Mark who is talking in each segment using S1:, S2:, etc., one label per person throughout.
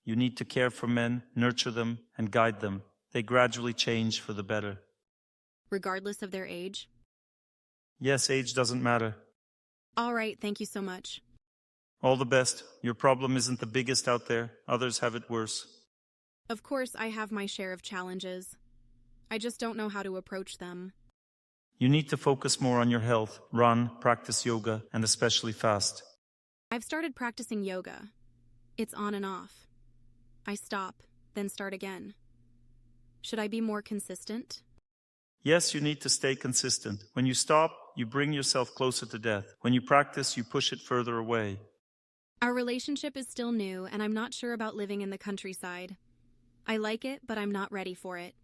S1: You need to care for men, nurture them, and guide them. They gradually change for the better.
S2: Regardless of their age?
S1: Yes, age doesn't matter.
S2: All right, thank you so much.
S1: All the best. Your problem isn't the biggest out there. Others have it worse.
S2: Of course, I have my share of challenges. I just don't know how to approach them.
S1: You need to focus more on your health. Run, practice yoga, and especially fast.
S2: I've started practicing yoga. It's on and off. I stop, then start again. Should I be more consistent?
S1: Yes, you need to stay consistent. When you stop, you bring yourself closer to death. When you practice, you push it further away.
S2: Our relationship is still new, and I'm not sure about living in the countryside. I like it, but I'm not ready for it.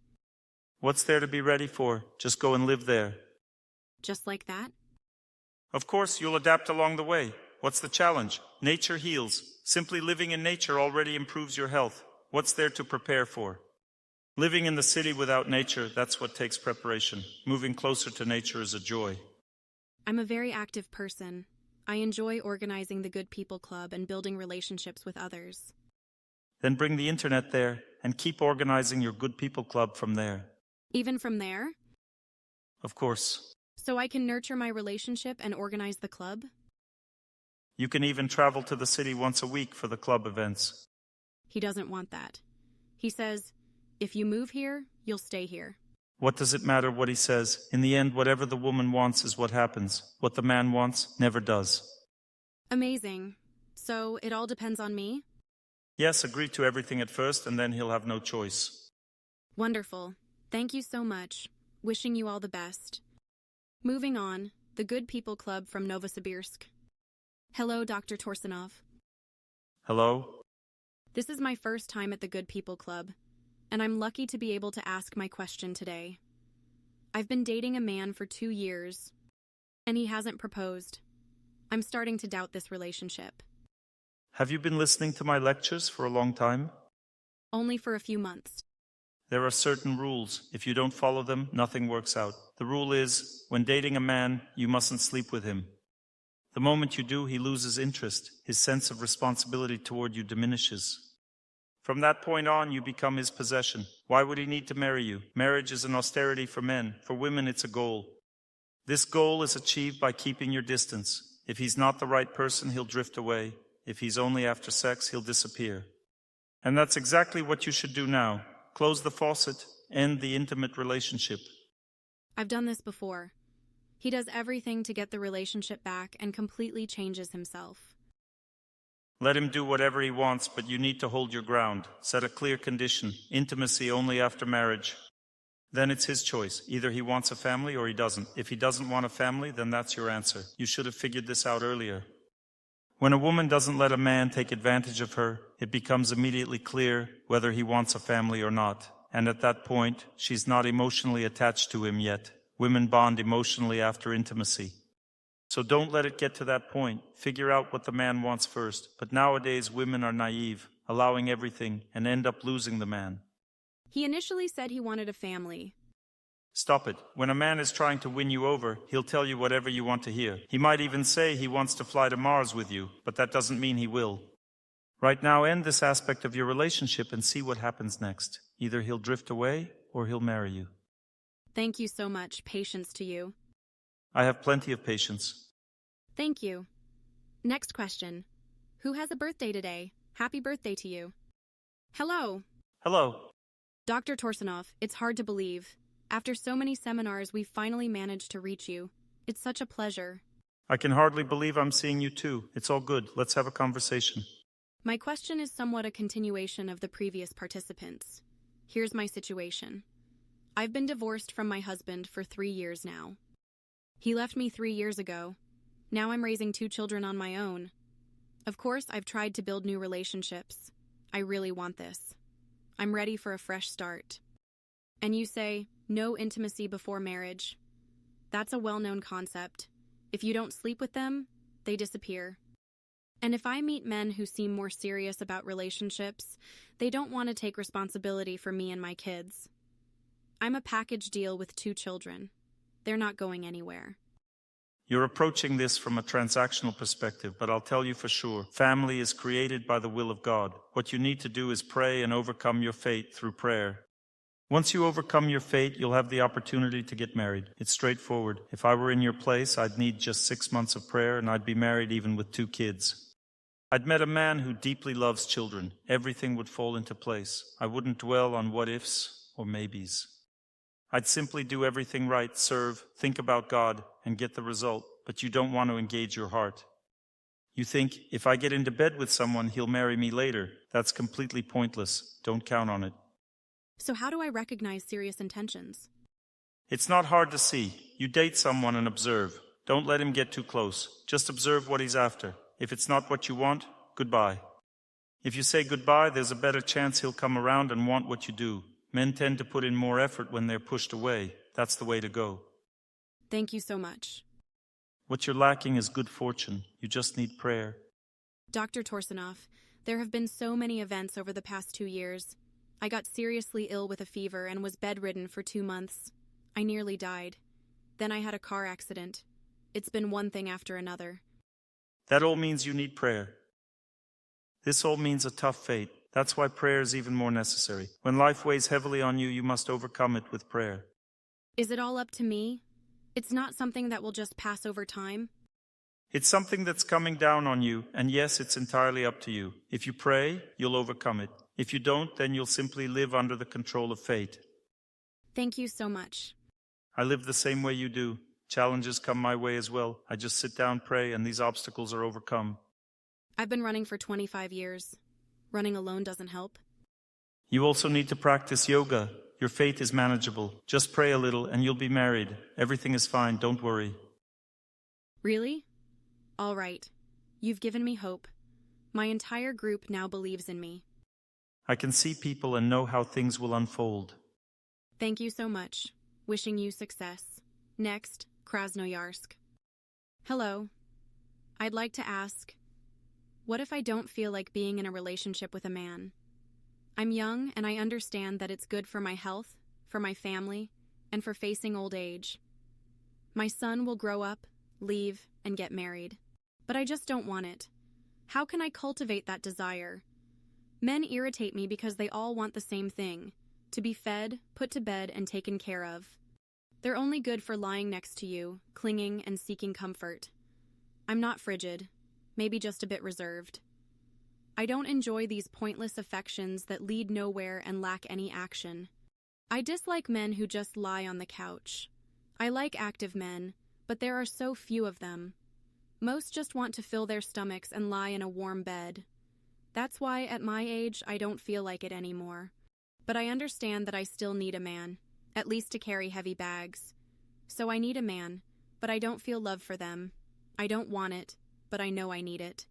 S1: What's there to be ready for? Just go and live there.
S2: Just like that?
S1: Of course, you'll adapt along the way. What's the challenge? Nature heals. Simply living in nature already improves your health. What's there to prepare for? Living in the city without nature, that's what takes preparation. Moving closer to nature is a joy.
S2: I'm a very active person. I enjoy organizing the Good People Club and building relationships with others.
S1: Then bring the internet there and keep organizing your Good People Club from there.
S2: Even from there?
S1: Of course.
S2: So I can nurture my relationship and organize the club?
S1: You can even travel to the city once a week for the club events.
S2: He doesn't want that. He says, if you move here, you'll stay here.
S1: What does it matter what he says? In the end, whatever the woman wants is what happens. What the man wants never does.
S2: Amazing. So it all depends on me?
S1: Yes, agree to everything at first, and then he'll have no choice.
S2: Wonderful. Thank you so much. Wishing you all the best. Moving on, the Good People Club from Novosibirsk. Hello, Dr. Torsunov.
S1: Hello?
S2: This is my first time at the Good People Club, and I'm lucky to be able to ask my question today. I've been dating a man for 2 years, and he hasn't proposed. I'm starting to doubt this relationship.
S1: Have you been listening to my lectures for a long time?
S2: Only for a few months.
S1: There are certain rules. If you don't follow them, nothing works out. The rule is, when dating a man, you mustn't sleep with him. The moment you do, he loses interest. His sense of responsibility toward you diminishes. From that point on, you become his possession. Why would he need to marry you? Marriage is an austerity for men. For women, it's a goal. This goal is achieved by keeping your distance. If he's not the right person, he'll drift away. If he's only after sex, he'll disappear. And that's exactly what you should do now. Close the faucet, end the intimate relationship.
S2: I've done this before. He does everything to get the relationship back and completely changes himself.
S1: Let him do whatever he wants, but you need to hold your ground. Set a clear condition. Intimacy only after marriage. Then it's his choice. Either he wants a family or he doesn't. If he doesn't want a family, then that's your answer. You should have figured this out earlier. When a woman doesn't let a man take advantage of her, it becomes immediately clear whether he wants a family or not. And at that point, she's not emotionally attached to him yet. Women bond emotionally after intimacy. So don't let it get to that point. Figure out what the man wants first. But nowadays, women are naive, allowing everything, and end up losing the man.
S2: He initially said he wanted a family.
S1: Stop it. When a man is trying to win you over, he'll tell you whatever you want to hear. He might even say he wants to fly to Mars with you, but that doesn't mean he will. Right now, end this aspect of your relationship and see what happens next. Either he'll drift away or he'll marry you.
S2: Thank you so much. Patience to you.
S1: I have plenty of patience.
S2: Thank you. Next question. Who has a birthday today? Happy birthday to you. Hello.
S1: Hello.
S2: Dr. Torsunov, it's hard to believe. After so many seminars, we finally managed to reach you. It's such a pleasure.
S1: I can hardly believe I'm seeing you too. It's all good. Let's have a conversation.
S2: My question is somewhat a continuation of the previous participants. Here's my situation. I've been divorced from my husband for 3 years now. He left me 3 years ago. Now I'm raising 2 children on my own. Of course, I've tried to build new relationships. I really want this. I'm ready for a fresh start. And you say, no intimacy before marriage. That's a well-known concept. If you don't sleep with them, they disappear. And if I meet men who seem more serious about relationships, they don't want to take responsibility for me and my kids. I'm a package deal with 2 children. They're not going anywhere.
S1: You're approaching this from a transactional perspective, but I'll tell you for sure, family is created by the will of God. What you need to do is pray and overcome your fate through prayer. Once you overcome your fate, you'll have the opportunity to get married. It's straightforward. If I were in your place, I'd need just 6 months of prayer, and I'd be married even with 2 kids. I'd met a man who deeply loves children. Everything would fall into place. I wouldn't dwell on what ifs or maybes. I'd simply do everything right, serve, think about God, and get the result. But you don't want to engage your heart. You think, if I get into bed with someone, he'll marry me later. That's completely pointless. Don't count on it.
S2: So how do I recognize serious intentions?
S1: It's not hard to see. You date someone and observe. Don't let him get too close. Just observe what he's after. If it's not what you want, goodbye. If you say goodbye, there's a better chance he'll come around and want what you do. Men tend to put in more effort when they're pushed away. That's the way to go.
S2: Thank you so much.
S1: What you're lacking is good fortune. You just need prayer.
S2: Dr. Torsunov, there have been so many events over the past 2 years. I got seriously ill with a fever and was bedridden for 2 months. I nearly died. Then I had a car accident. It's been one thing after another.
S1: That all means you need prayer. This all means a tough fate. That's why prayer is even more necessary. When life weighs heavily on you, you must overcome it with prayer.
S2: Is it all up to me? It's not something that will just pass over time?
S1: It's something that's coming down on you, and yes, it's entirely up to you. If you pray, you'll overcome it. If you don't, then you'll simply live under the control of fate.
S2: Thank you so much.
S1: I live the same way you do. Challenges come my way as well. I just sit down, pray, and these obstacles are overcome.
S2: I've been running for 25 years. Running alone doesn't help.
S1: You also need to practice yoga. Your fate is manageable. Just pray a little and you'll be married. Everything is fine, don't worry.
S2: Really? All right. You've given me hope. My entire group now believes in me.
S1: I can see people and know how things will unfold.
S2: Thank you so much. Wishing you success. Next, Krasnoyarsk. Hello. I'd like to ask, what if I don't feel like being in a relationship with a man? I'm young and I understand that it's good for my health, for my family, and for facing old age. My son will grow up, leave, and get married. But I just don't want it. How can I cultivate that desire? Men irritate me because they all want the same thing: to be fed, put to bed, and taken care of. They're only good for lying next to you, clinging and seeking comfort. I'm not frigid, maybe just a bit reserved. I don't enjoy these pointless affections that lead nowhere and lack any action. I dislike men who just lie on the couch. I like active men, but there are so few of them. Most just want to fill their stomachs and lie in a warm bed. That's why, at my age, I don't feel like it anymore. But I understand that I still need a man, at least to carry heavy bags. So I need a man, but I don't feel love for them. I don't want it, but I know I need it.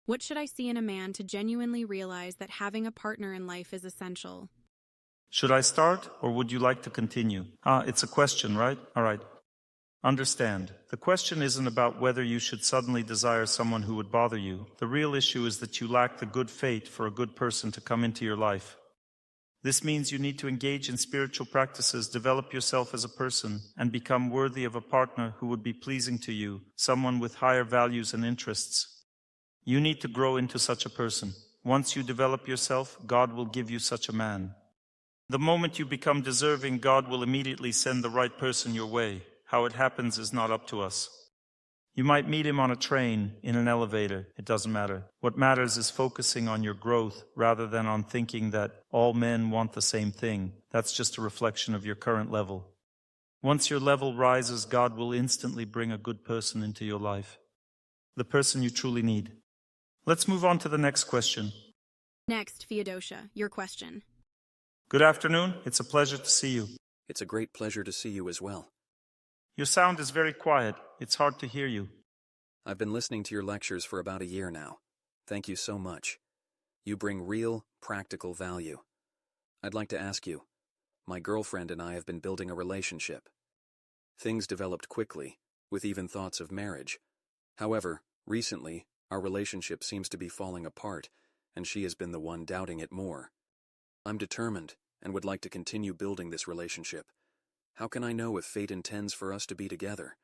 S2: What should I see in a man to genuinely realize that having a partner in life is essential?
S1: Should I start, or would you like to continue? It's a question, right? All right. Understand. The question isn't about whether you should suddenly desire someone who would bother you. The real issue is that you lack the good fate for a good person to come into your life. This means you need to engage in spiritual practices, develop yourself as a person, and become worthy of a partner who would be pleasing to you, someone with higher values and interests. You need to grow into such a person. Once you develop yourself, God will give you such a man. The moment you become deserving, God will immediately send the right person your way. How it happens is not up to us. You might meet him on a train, in an elevator. It doesn't matter. What matters is focusing on your growth rather than on thinking that all men want the same thing. That's just a reflection of your current level. Once your level rises, God will instantly bring a good person into your life. The person you truly need. Let's move on to the next question.
S2: Next, Feodosia, your question.
S1: Good afternoon. It's a pleasure to see you.
S3: It's a great pleasure to see you as well.
S1: Your sound is very quiet. It's hard to hear you.
S3: I've been listening to your lectures for about a year now. Thank you so much. You bring real, practical value. I'd like to ask you, my girlfriend and I have been building a relationship. Things developed quickly, with even thoughts of marriage. However, recently, our relationship seems to be falling apart, and she has been the one doubting it more. I'm determined and would like to continue building this relationship. How can I know if fate intends for us to be together?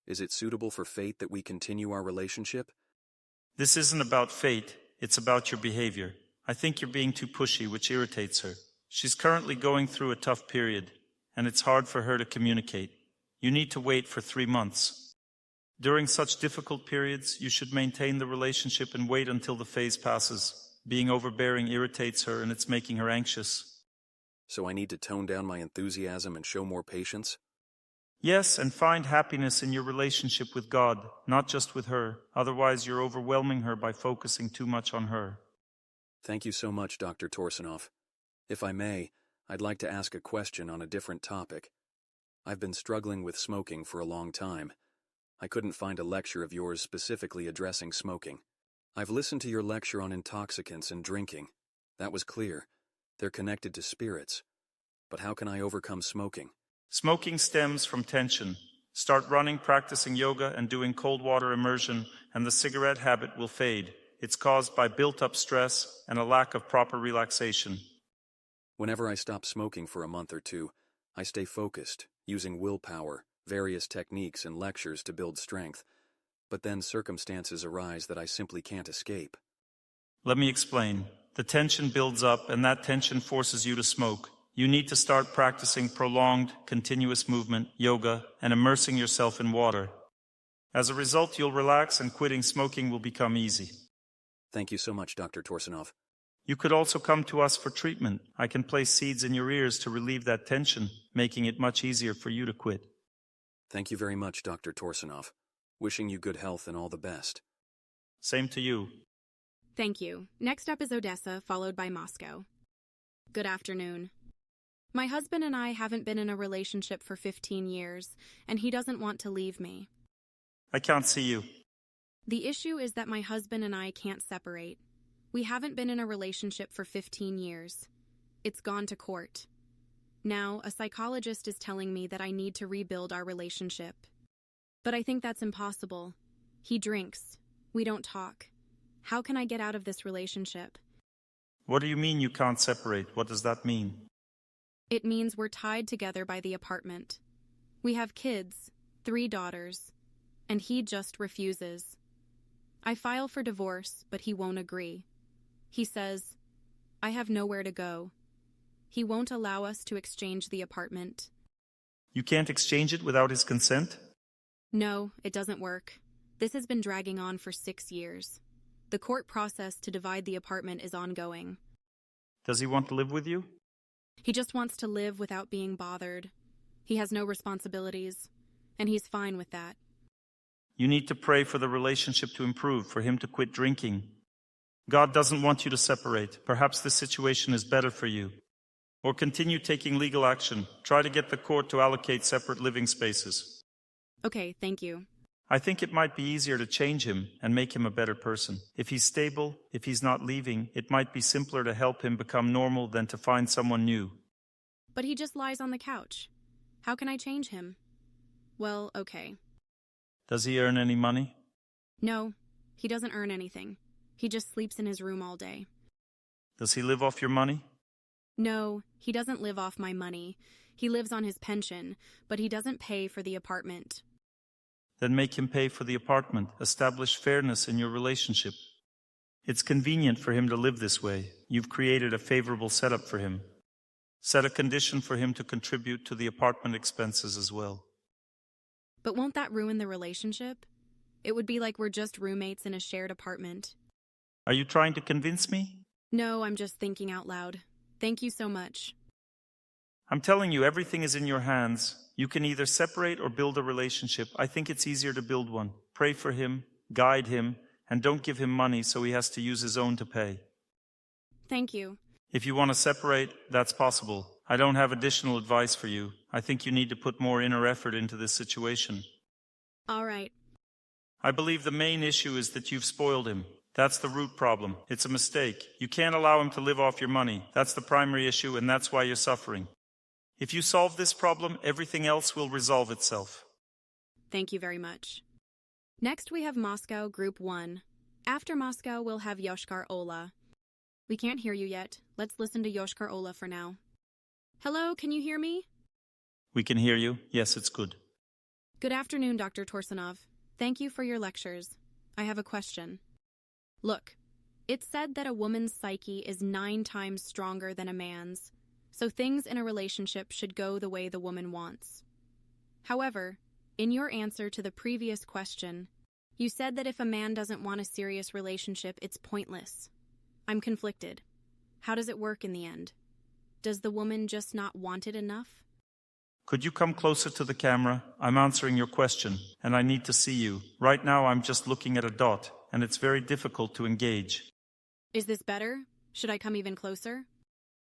S3: Is it suitable for fate that we continue our relationship?
S1: This isn't about fate, it's about your behavior. I think you're being too pushy, which irritates her. She's currently going through a tough period, and it's hard for her to communicate. You need to wait for 3 months. During such difficult periods, you should maintain the relationship and wait until the phase passes. Being overbearing irritates her and it's making her anxious.
S3: So I need to tone down my enthusiasm and show more patience?
S1: Yes, and find happiness in your relationship with God, not just with her. Otherwise, you're overwhelming her by focusing too much on her.
S3: Thank you so much, Dr. Torsunov. If I may, I'd like to ask a question on a different topic. I've been struggling with smoking for a long time. I couldn't find a lecture of yours specifically addressing smoking. I've listened to your lecture on intoxicants and drinking. That was clear. They're connected to spirits. But how can I overcome smoking?
S1: Smoking stems from tension. Start running, practicing yoga, and doing cold water immersion, and the cigarette habit will fade. It's caused by built-up stress and a lack of proper relaxation.
S3: Whenever I stop smoking for a month or two, I stay focused, using willpower, various techniques and lectures to build strength. But then circumstances arise that I simply can't escape.
S1: Let me explain. The tension builds up, and that tension forces you to smoke. You need to start practicing prolonged, continuous movement, yoga, and immersing yourself in water. As a result, you'll relax and quitting smoking will become easy.
S3: Thank you so much, Dr. Torsunov.
S1: You could also come to us for treatment. I can place seeds in your ears to relieve that tension, making it much easier for you to quit.
S3: Thank you very much, Dr. Torsunov. Wishing you good health and all the best.
S1: Same to you.
S2: Thank you. Next up is Odessa, followed by Moscow. Good afternoon. My husband and I haven't been in a relationship for 15 years, and he doesn't want to leave me.
S1: I can't see you.
S2: The issue is that my husband and I can't separate. We haven't been in a relationship for 15 years. It's gone to court. Now, a psychologist is telling me that I need to rebuild our relationship. But I think that's impossible. He drinks. We don't talk. How can I get out of this relationship?
S1: What do you mean you can't separate? What does that mean?
S2: It means we're tied together by the apartment. We have kids, 3 daughters, and he just refuses. I file for divorce, but he won't agree. He says, I have nowhere to go. He won't allow us to exchange the apartment.
S1: You can't exchange it without his consent?
S2: No, it doesn't work. This has been dragging on for 6 years. The court process to divide the apartment is ongoing.
S1: Does he want to live with you?
S2: He just wants to live without being bothered. He has no responsibilities, and he's fine with that.
S1: You need to pray for the relationship to improve, for him to quit drinking. God doesn't want you to separate. Perhaps this situation is better for you. Or continue taking legal action. Try to get the court to allocate separate living spaces.
S2: Okay, thank you.
S1: I think it might be easier to change him and make him a better person. If he's stable, if he's not leaving, it might be simpler to help him become normal than to find someone new.
S2: But he just lies on the couch. How can I change him? Well, okay.
S1: Does he earn any money?
S2: No, he doesn't earn anything. He just sleeps in his room all day.
S1: Does he live off your money?
S2: No, he doesn't live off my money. He lives on his pension, but he doesn't pay for the apartment.
S1: Then make him pay for the apartment. Establish fairness in your relationship. It's convenient for him to live this way. You've created a favorable setup for him. Set a condition for him to contribute to the apartment expenses as well.
S2: But won't that ruin the relationship? It would be like we're just roommates in a shared apartment.
S1: Are you trying to convince me?
S2: No, I'm just thinking out loud. Thank you so much.
S1: I'm telling you, everything is in your hands. You can either separate or build a relationship. I think it's easier to build one. Pray for him, guide him, and don't give him money so he has to use his own to pay.
S2: Thank you.
S1: If you want to separate, that's possible. I don't have additional advice for you. I think you need to put more inner effort into this situation.
S2: All right.
S1: I believe the main issue is that you've spoiled him. That's the root problem. It's a mistake. You can't allow him to live off your money. That's the primary issue, and that's why you're suffering. If you solve this problem, everything else will resolve itself.
S2: Thank you very much. Next we have Moscow, Group 1. After Moscow, we'll have Yoshkar Ola. We can't hear you yet. Let's listen to Yoshkar Ola for now. Hello, can you hear me?
S1: We can hear you. Yes, it's good.
S2: Good afternoon, Dr. Torsunov. Thank you for your lectures. I have a question. Look, it's said that a woman's psyche is 9 times stronger than a man's, so things in a relationship should go the way the woman wants. However, in your answer to the previous question, you said that if a man doesn't want a serious relationship, it's pointless. I'm conflicted. How does it work in the end? Does the woman just not want it enough?
S1: Could you come closer to the camera? I'm answering your question, and I need to see you. Right now I'm just looking at a dot, and it's very difficult to engage.
S2: Is this better? Should I come even closer?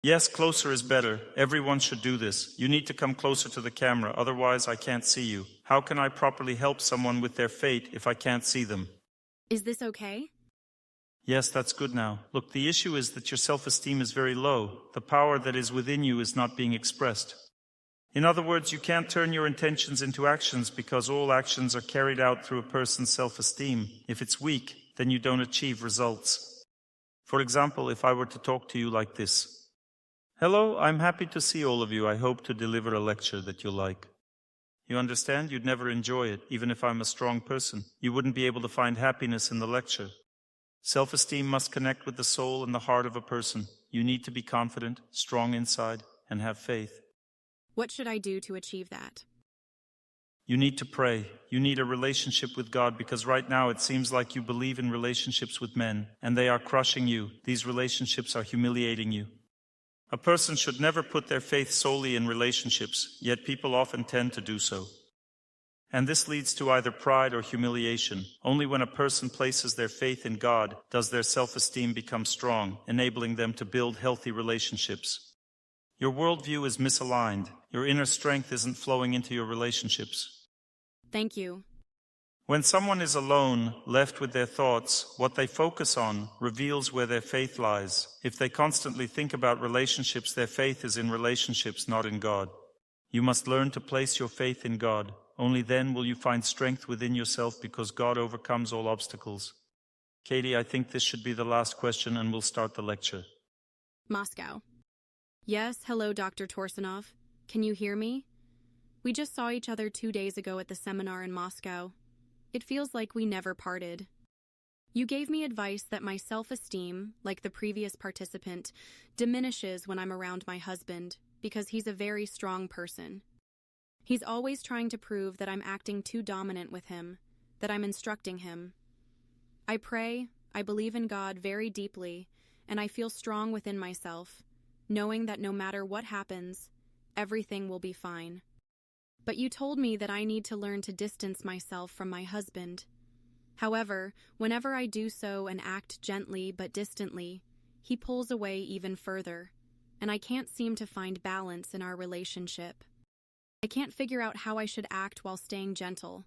S1: Yes, closer is better. Everyone should do this. You need to come closer to the camera, otherwise I can't see you. How can I properly help someone with their fate if I can't see them?
S2: Is this okay?
S1: Yes, that's good now. Look, the issue is that your self-esteem is very low. The power that is within you is not being expressed. In other words, you can't turn your intentions into actions because all actions are carried out through a person's self-esteem. If it's weak, then you don't achieve results. For example, if I were to talk to you like this. Hello, I'm happy to see all of you. I hope to deliver a lecture that you'll like. You understand? You'd never enjoy it, even if I'm a strong person. You wouldn't be able to find happiness in the lecture. Self-esteem must connect with the soul and the heart of a person. You need to be confident, strong inside, and have faith.
S2: What should I do to achieve that?
S1: You need to pray. You need a relationship with God because right now it seems like you believe in relationships with men, and they are crushing you. These relationships are humiliating you. A person should never put their faith solely in relationships, yet people often tend to do so. And this leads to either pride or humiliation. Only when a person places their faith in God does their self-esteem become strong, enabling them to build healthy relationships. Your worldview is misaligned. Your inner strength isn't flowing into your relationships.
S2: Thank you.
S1: When someone is alone, left with their thoughts, what they focus on reveals where their faith lies. If they constantly think about relationships, their faith is in relationships, not in God. You must learn to place your faith in God. Only then will you find strength within yourself because God overcomes all obstacles. Katie, I think this should be the last question and we'll start the lecture.
S2: Moscow. Yes, hello, Dr. Torsunov. Can you hear me? We just saw each other 2 days ago at the seminar in Moscow. It feels like we never parted. You gave me advice that my self-esteem, like the previous participant, diminishes when I'm around my husband because he's a very strong person. He's always trying to prove that I'm acting too dominant with him, that I'm instructing him. I pray, I believe in God very deeply, and I feel strong within myself, knowing that no matter what happens, everything will be fine. But you told me that I need to learn to distance myself from my husband. However, whenever I do so and act gently but distantly, he pulls away even further, and I can't seem to find balance in our relationship. I can't figure out how I should act while staying gentle.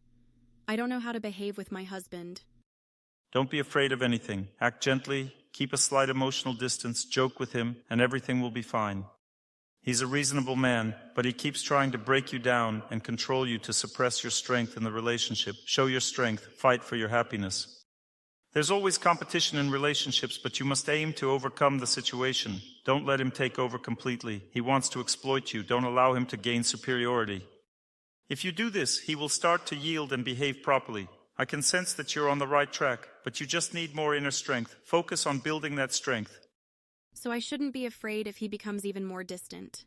S2: I don't know how to behave with my husband.
S1: Don't be afraid of anything. Act gently, keep a slight emotional distance, joke with him, and everything will be fine. He's a reasonable man, but he keeps trying to break you down and control you to suppress your strength in the relationship. Show your strength, fight for your happiness. There's always competition in relationships, but you must aim to overcome the situation. Don't let him take over completely. He wants to exploit you. Don't allow him to gain superiority. If you do this, he will start to yield and behave properly. I can sense that you're on the right track, but you just need more inner strength. Focus on building that strength.
S2: So I shouldn't be afraid if he becomes even more distant.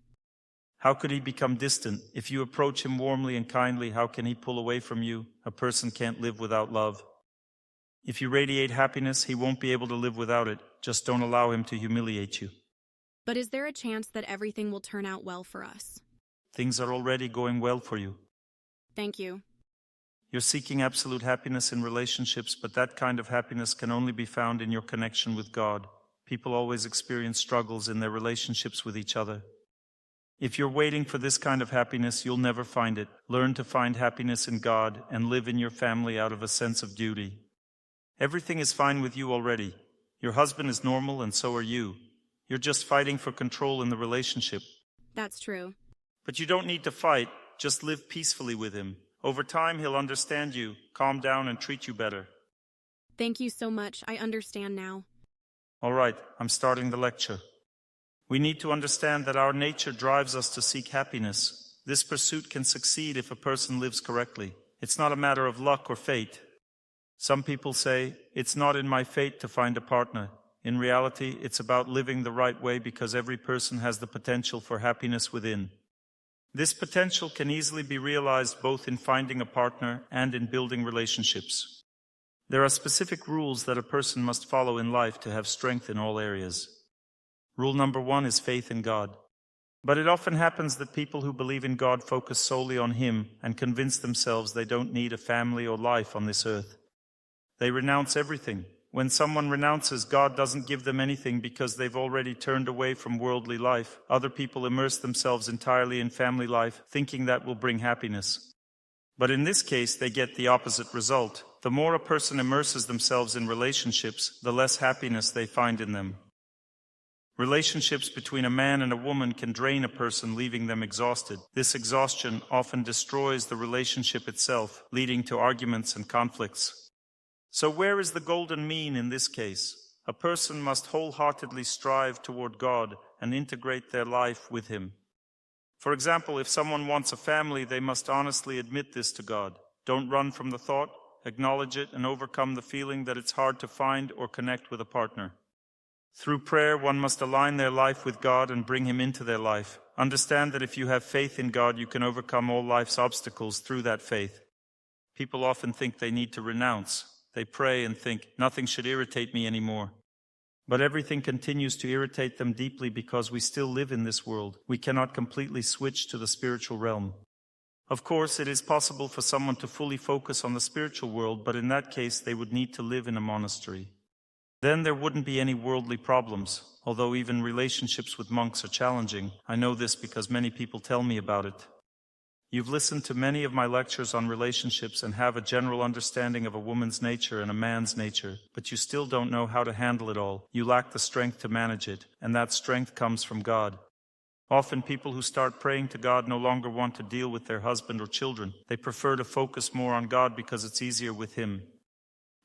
S1: How could he become distant? If you approach him warmly and kindly, how can he pull away from you? A person can't live without love. If you radiate happiness, he won't be able to live without it. Just don't allow him to humiliate you.
S2: But is there a chance that everything will turn out well for us?
S1: Things are already going well for you.
S2: Thank you.
S1: You're seeking absolute happiness in relationships, but that kind of happiness can only be found in your connection with God. People always experience struggles in their relationships with each other. If you're waiting for this kind of happiness, you'll never find it. Learn to find happiness in God and live in your family out of a sense of duty. Everything is fine with you already. Your husband is normal and so are you. You're just fighting for control in the relationship.
S2: That's true.
S1: But you don't need to fight. Just live peacefully with him. Over time, he'll understand you, calm down, and treat you better.
S2: Thank you so much. I understand now.
S1: All right, I'm starting the lecture. We need to understand that our nature drives us to seek happiness. This pursuit can succeed if a person lives correctly. It's not a matter of luck or fate. Some people say, it's not in my fate to find a partner. In reality, it's about living the right way because every person has the potential for happiness within. This potential can easily be realized both in finding a partner and in building relationships. There are specific rules that a person must follow in life to have strength in all areas. Rule number 1 is faith in God. But it often happens that people who believe in God focus solely on Him and convince themselves they don't need a family or life on this earth. They renounce everything. When someone renounces, God doesn't give them anything because they've already turned away from worldly life. Other people immerse themselves entirely in family life, thinking that will bring happiness. But in this case, they get the opposite result. The more a person immerses themselves in relationships, the less happiness they find in them. Relationships between a man and a woman can drain a person, leaving them exhausted. This exhaustion often destroys the relationship itself, leading to arguments and conflicts. So where is the golden mean in this case? A person must wholeheartedly strive toward God and integrate their life with Him. For example, if someone wants a family, they must honestly admit this to God. Don't run from the thought, acknowledge it, and overcome the feeling that it's hard to find or connect with a partner. Through prayer, one must align their life with God and bring Him into their life. Understand that if you have faith in God, you can overcome all life's obstacles through that faith. People often think they need to renounce. They pray and think, nothing should irritate me anymore. But everything continues to irritate them deeply because we still live in this world. We cannot completely switch to the spiritual realm. Of course, it is possible for someone to fully focus on the spiritual world, but in that case, they would need to live in a monastery. Then there wouldn't be any worldly problems, although even relationships with monks are challenging. I know this because many people tell me about it. You've listened to many of my lectures on relationships and have a general understanding of a woman's nature and a man's nature, but you still don't know how to handle it all. You lack the strength to manage it, and that strength comes from God. Often people who start praying to God no longer want to deal with their husband or children. They prefer to focus more on God because it's easier with Him.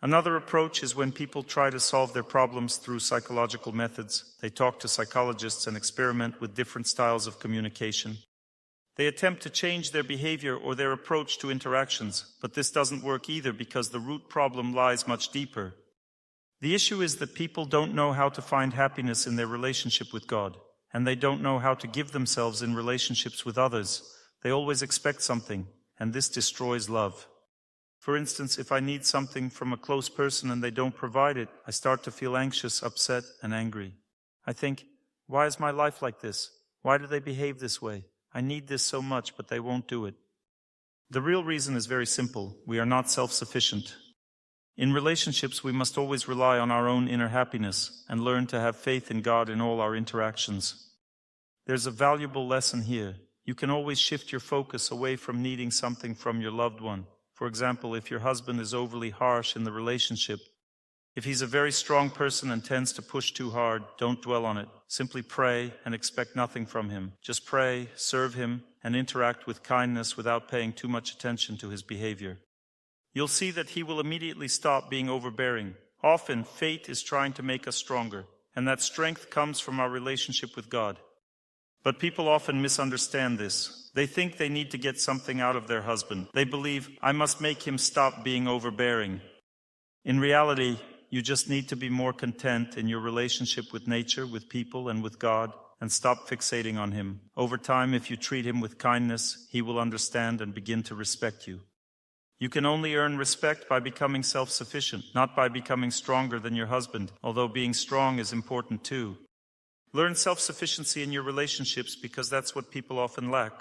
S1: Another approach is when people try to solve their problems through psychological methods. They talk to psychologists and experiment with different styles of communication. They attempt to change their behavior or their approach to interactions, but this doesn't work either because the root problem lies much deeper. The issue is that people don't know how to find happiness in their relationship with God, and they don't know how to give themselves in relationships with others. They always expect something, and this destroys love. For instance, if I need something from a close person and they don't provide it, I start to feel anxious, upset, and angry. I think, why is my life like this? Why do they behave this way? I need this so much, but they won't do it. The real reason is very simple. We are not self-sufficient. In relationships, we must always rely on our own inner happiness and learn to have faith in God in all our interactions. There's a valuable lesson here. You can always shift your focus away from needing something from your loved one. For example, if your husband is overly harsh in the relationship, if he's a very strong person and tends to push too hard, don't dwell on it. Simply pray and expect nothing from him. Just pray, serve him, and interact with kindness without paying too much attention to his behavior. You'll see that he will immediately stop being overbearing. Often, fate is trying to make us stronger, and that strength comes from our relationship with God. But people often misunderstand this. They think they need to get something out of their husband. They believe, I must make him stop being overbearing. In reality, you just need to be more content in your relationship with nature, with people, and with God, and stop fixating on him. Over time, if you treat him with kindness, he will understand and begin to respect you. You can only earn respect by becoming self-sufficient, not by becoming stronger than your husband, although being strong is important too. Learn self-sufficiency in your relationships because that's what people often lack.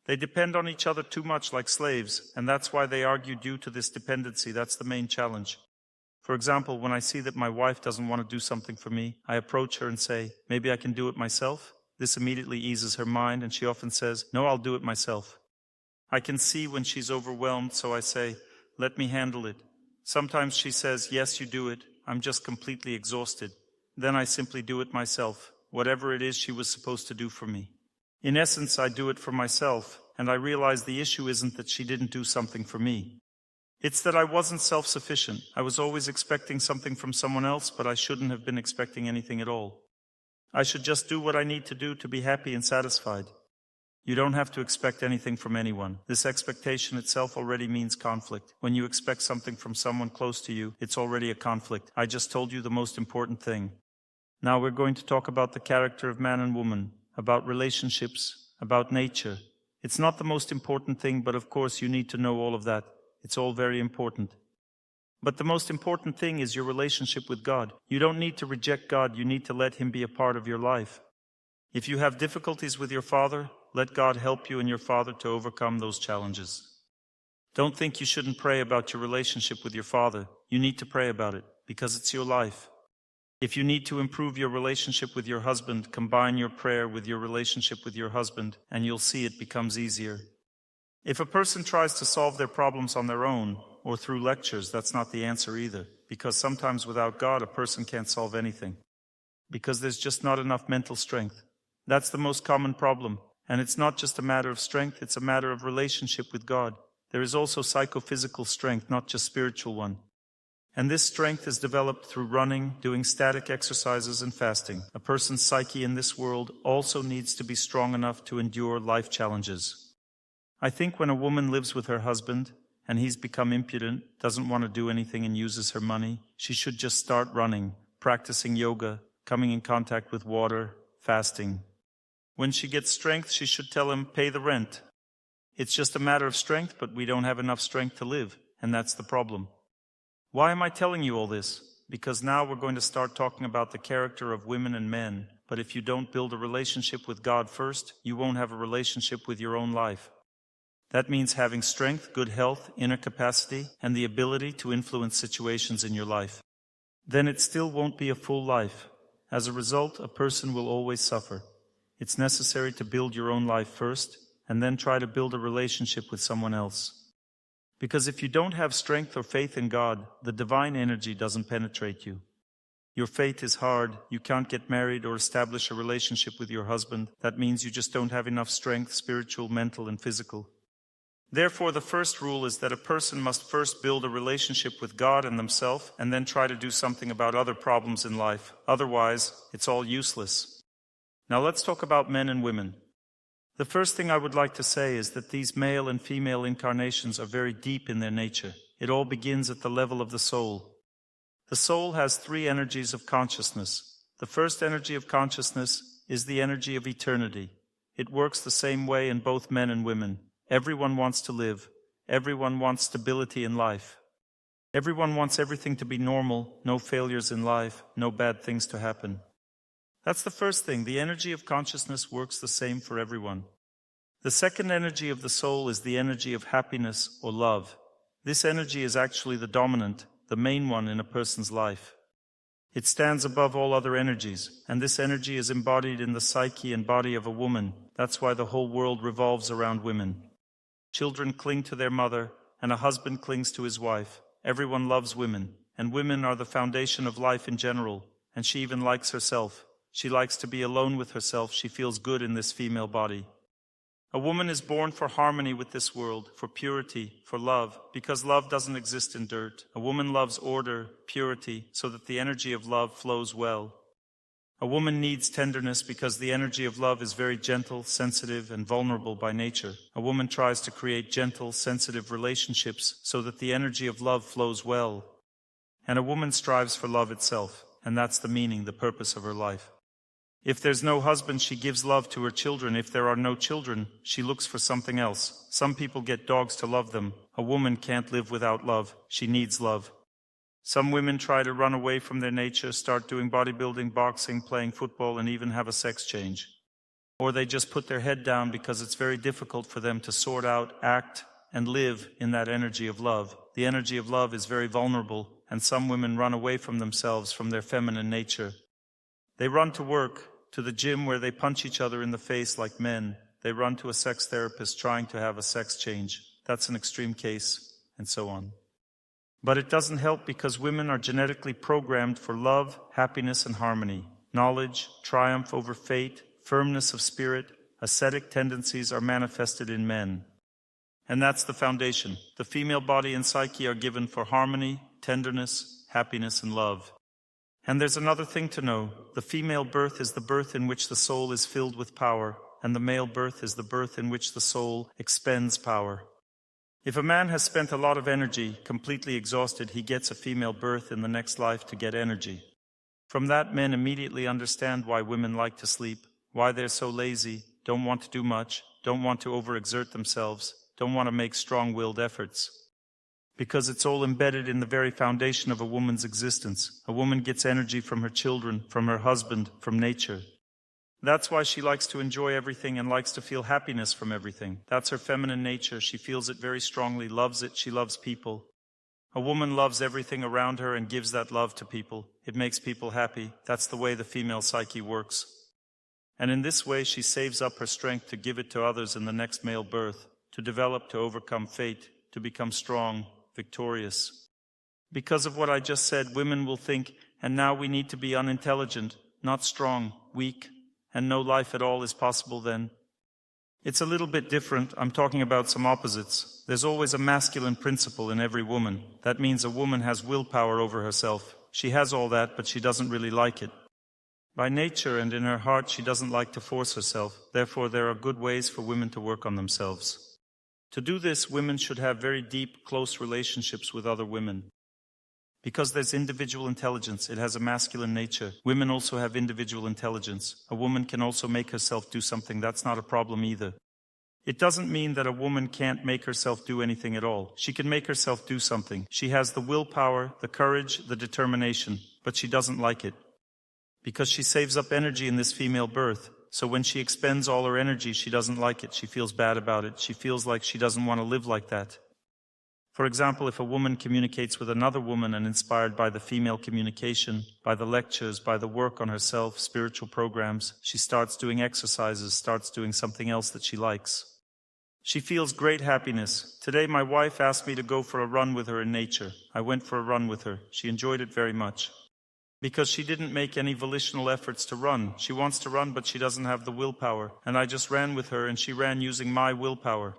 S1: They depend on each other too much like slaves, and that's why they argue due to this dependency. That's the main challenge. For example, when I see that my wife doesn't want to do something for me, I approach her and say, maybe I can do it myself. This immediately eases her mind, and she often says, no, I'll do it myself. I can see when she's overwhelmed, so I say, let me handle it. Sometimes she says, yes, you do it. I'm just completely exhausted. Then I simply do it myself, whatever it is she was supposed to do for me. In essence, I do it for myself, and I realize the issue isn't that she didn't do something for me. It's that I wasn't self-sufficient. I was always expecting something from someone else, but I shouldn't have been expecting anything at all. I should just do what I need to do to be happy and satisfied. You don't have to expect anything from anyone. This expectation itself already means conflict. When you expect something from someone close to you, it's already a conflict. I just told you the most important thing. Now we're going to talk about the character of man and woman, about relationships, about nature. It's not the most important thing, but of course you need to know all of that. It's all very important. But the most important thing is your relationship with God. You don't need to reject God, you need to let Him be a part of your life. If you have difficulties with your father, let God help you and your father to overcome those challenges. Don't think you shouldn't pray about your relationship with your father. You need to pray about it, because it's your life. If you need to improve your relationship with your husband, combine your prayer with your relationship with your husband, and you'll see it becomes easier. If a person tries to solve their problems on their own, or through lectures, that's not the answer either, because sometimes without God, a person can't solve anything, because there's just not enough mental strength. That's the most common problem, and it's not just a matter of strength, it's a matter of relationship with God. There is also psychophysical strength, not just spiritual one. And this strength is developed through running, doing static exercises, and fasting. A person's psyche in this world also needs to be strong enough to endure life challenges. I think when a woman lives with her husband, and he's become impudent, doesn't want to do anything and uses her money, she should just start running, practicing yoga, coming in contact with water, fasting. When she gets strength, she should tell him, pay the rent. It's just a matter of strength, but we don't have enough strength to live, and that's the problem. Why am I telling you all this? Because now we're going to start talking about the character of women and men, but if you don't build a relationship with God first, you won't have a relationship with your own life. That means having strength, good health, inner capacity, and the ability to influence situations in your life. Then it still won't be a full life. As a result, a person will always suffer. It's necessary to build your own life first, and then try to build a relationship with someone else. Because if you don't have strength or faith in God, the divine energy doesn't penetrate you. Your faith is hard, you can't get married or establish a relationship with your husband. That means you just don't have enough strength, spiritual, mental, and physical. Therefore, the first rule is that a person must first build a relationship with God and themselves, and then try to do something about other problems in life. Otherwise, it's all useless. Now let's talk about men and women. The first thing I would like to say is that these male and female incarnations are very deep in their nature. It all begins at the level of the soul. The soul has three energies of consciousness. The first energy of consciousness is the energy of eternity. It works the same way in both men and women. Everyone wants to live. Everyone wants stability in life. Everyone wants everything to be normal, no failures in life, no bad things to happen. That's the first thing. The energy of consciousness works the same for everyone. The second energy of the soul is the energy of happiness or love. This energy is actually the dominant, the main one in a person's life. It stands above all other energies, and this energy is embodied in the psyche and body of a woman. That's why the whole world revolves around women. Children cling to their mother, and a husband clings to his wife. Everyone loves women, and women are the foundation of life in general, and she even likes herself. She likes to be alone with herself. She feels good in this female body. A woman is born for harmony with this world, for purity, for love, because love doesn't exist in dirt. A woman loves order, purity, so that the energy of love flows well. A woman needs tenderness because the energy of love is very gentle, sensitive, and vulnerable by nature. A woman tries to create gentle, sensitive relationships so that the energy of love flows well. And a woman strives for love itself, and that's the meaning, the purpose of her life. If there's no husband, she gives love to her children. If there are no children, she looks for something else. Some people get dogs to love them. A woman can't live without love. She needs love. Some women try to run away from their nature, start doing bodybuilding, boxing, playing football, and even have a sex change. Or they just put their head down because it's very difficult for them to sort out, act, and live in that energy of love. The energy of love is very vulnerable, and some women run away from themselves, from their feminine nature. They run to work, to the gym where they punch each other in the face like men. They run to a sex therapist trying to have a sex change. That's an extreme case, and so on. But it doesn't help because women are genetically programmed for love, happiness, and harmony. Knowledge, triumph over fate, firmness of spirit, ascetic tendencies are manifested in men. And that's the foundation. The female body and psyche are given for harmony, tenderness, happiness, and love. And there's another thing to know. The female birth is the birth in which the soul is filled with power. and the male birth is the birth in which the soul expends power. If a man has spent a lot of energy, completely exhausted, he gets a female birth in the next life to get energy. From that, men immediately understand why women like to sleep, why they're so lazy, don't want to do much, don't want to overexert themselves, don't want to make strong-willed efforts. Because it's all embedded in the very foundation of a woman's existence. A woman gets energy from her children, from her husband, from nature. That's why she likes to enjoy everything and likes to feel happiness from everything. That's her feminine nature. She feels it very strongly, loves it, she loves people. A woman loves everything around her and gives that love to people. It makes people happy. That's the way the female psyche works. And in this way, she saves up her strength to give it to others in the next male birth, to develop, to overcome fate, to become strong, victorious. Because of what I just said, women will think, and now we need to be unintelligent, not strong, weak, and no life at all is possible then. It's a little bit different. I'm talking about some opposites. There's always a masculine principle in every woman. That means a woman has willpower over herself. She has all that, but she doesn't really like it. By nature and in her heart, she doesn't like to force herself. Therefore, there are good ways for women to work on themselves. To do this, women should have very deep, close relationships with other women. Because there's individual intelligence, it has a masculine nature. Women also have individual intelligence. A woman can also make herself do something. That's not a problem either. It doesn't mean that a woman can't make herself do anything at all. She can make herself do something. She has the willpower, the courage, the determination, but she doesn't like it. Because she saves up energy in this female birth. So when she expends all her energy, she doesn't like it. She feels bad about it. She feels like she doesn't want to live like that. For example, if a woman communicates with another woman and inspired by the female communication, by the lectures, by the work on herself, spiritual programs, she starts doing exercises, starts doing something else that she likes. She feels great happiness. Today my wife asked me to go for a run with her in nature. I went for a run with her. She enjoyed it very much. Because she didn't make any volitional efforts to run. She wants to run, but she doesn't have the willpower. And I just ran with her, and she ran using my willpower.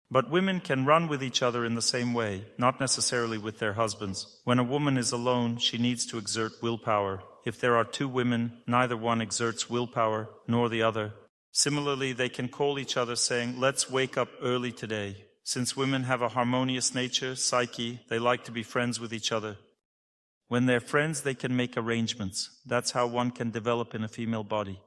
S1: But women can run with each other in the same way, not necessarily with their husbands. When a woman is alone, she needs to exert willpower. If there are two women, neither one exerts willpower, nor the other. Similarly, they can call each other saying, "Let's wake up early today." Since women have a harmonious nature, psyche, they like to be friends with each other. When they're friends, they can make arrangements. That's how one can develop in a female body.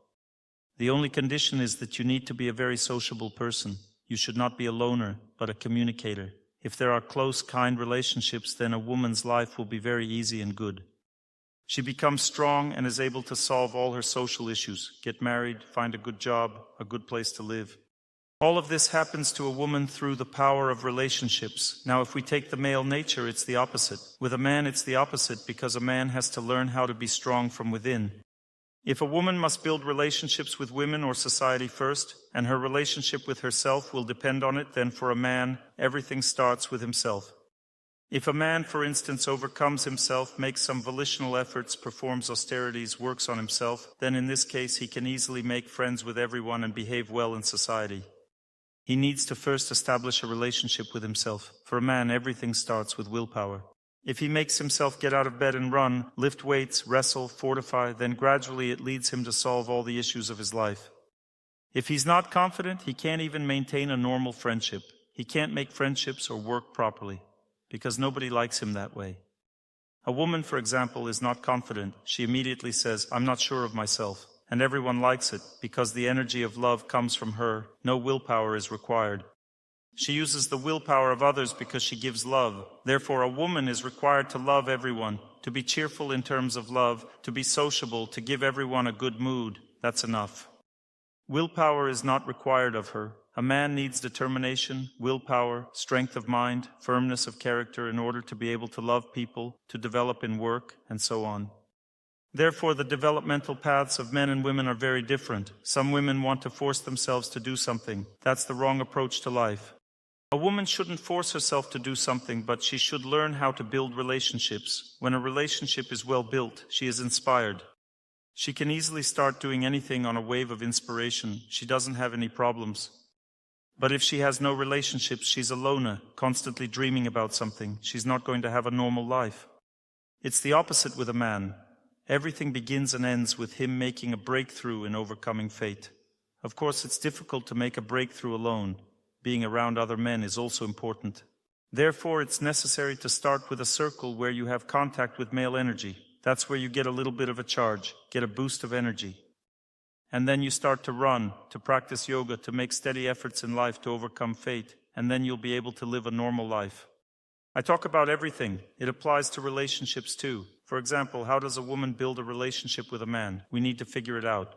S1: The only condition is that you need to be a very sociable person. You should not be a loner, but a communicator. If there are close, kind relationships, then a woman's life will be very easy and good. She becomes strong and is able to solve all her social issues, get married, find a good job, a good place to live. All of this happens to a woman through the power of relationships. Now, if we take the male nature, it's the opposite. With a man, it's the opposite because a man has to learn how to be strong from within. If a woman must build relationships with women or society first, and her relationship with herself will depend on it, then for a man, everything starts with himself. If a man, for instance, overcomes himself, makes some volitional efforts, performs austerities, works on himself, then in this case he can easily make friends with everyone and behave well in society. He needs to first establish a relationship with himself. For a man, everything starts with willpower. If he makes himself get out of bed and run, lift weights, wrestle, fortify, then gradually it leads him to solve all the issues of his life. If he's not confident, he can't even maintain a normal friendship. He can't make friendships or work properly, because nobody likes him that way. A woman, for example, is not confident. She immediately says, "I'm not sure of myself." And everyone likes it, because the energy of love comes from her. No willpower is required. She uses the willpower of others because she gives love. Therefore, a woman is required to love everyone, to be cheerful in terms of love, to be sociable, to give everyone a good mood. That's enough. Willpower is not required of her. A man needs determination, willpower, strength of mind, firmness of character in order to be able to love people, to develop in work, and so on. Therefore, the developmental paths of men and women are very different. Some women want to force themselves to do something. That's the wrong approach to life. A woman shouldn't force herself to do something, but she should learn how to build relationships. When a relationship is well built, she is inspired. She can easily start doing anything on a wave of inspiration. She doesn't have any problems. But if she has no relationships, she's a loner, constantly dreaming about something. She's not going to have a normal life. It's the opposite with a man. Everything begins and ends with him making a breakthrough in overcoming fate. Of course, it's difficult to make a breakthrough alone. Being around other men is also important. Therefore, it's necessary to start with a circle where you have contact with male energy. That's where you get a little bit of a charge, get a boost of energy. And then you start to run, to practice yoga, to make steady efforts in life to overcome fate, and then you'll be able to live a normal life. I talk about everything. It applies to relationships too. For example, how does a woman build a relationship with a man? We need to figure it out.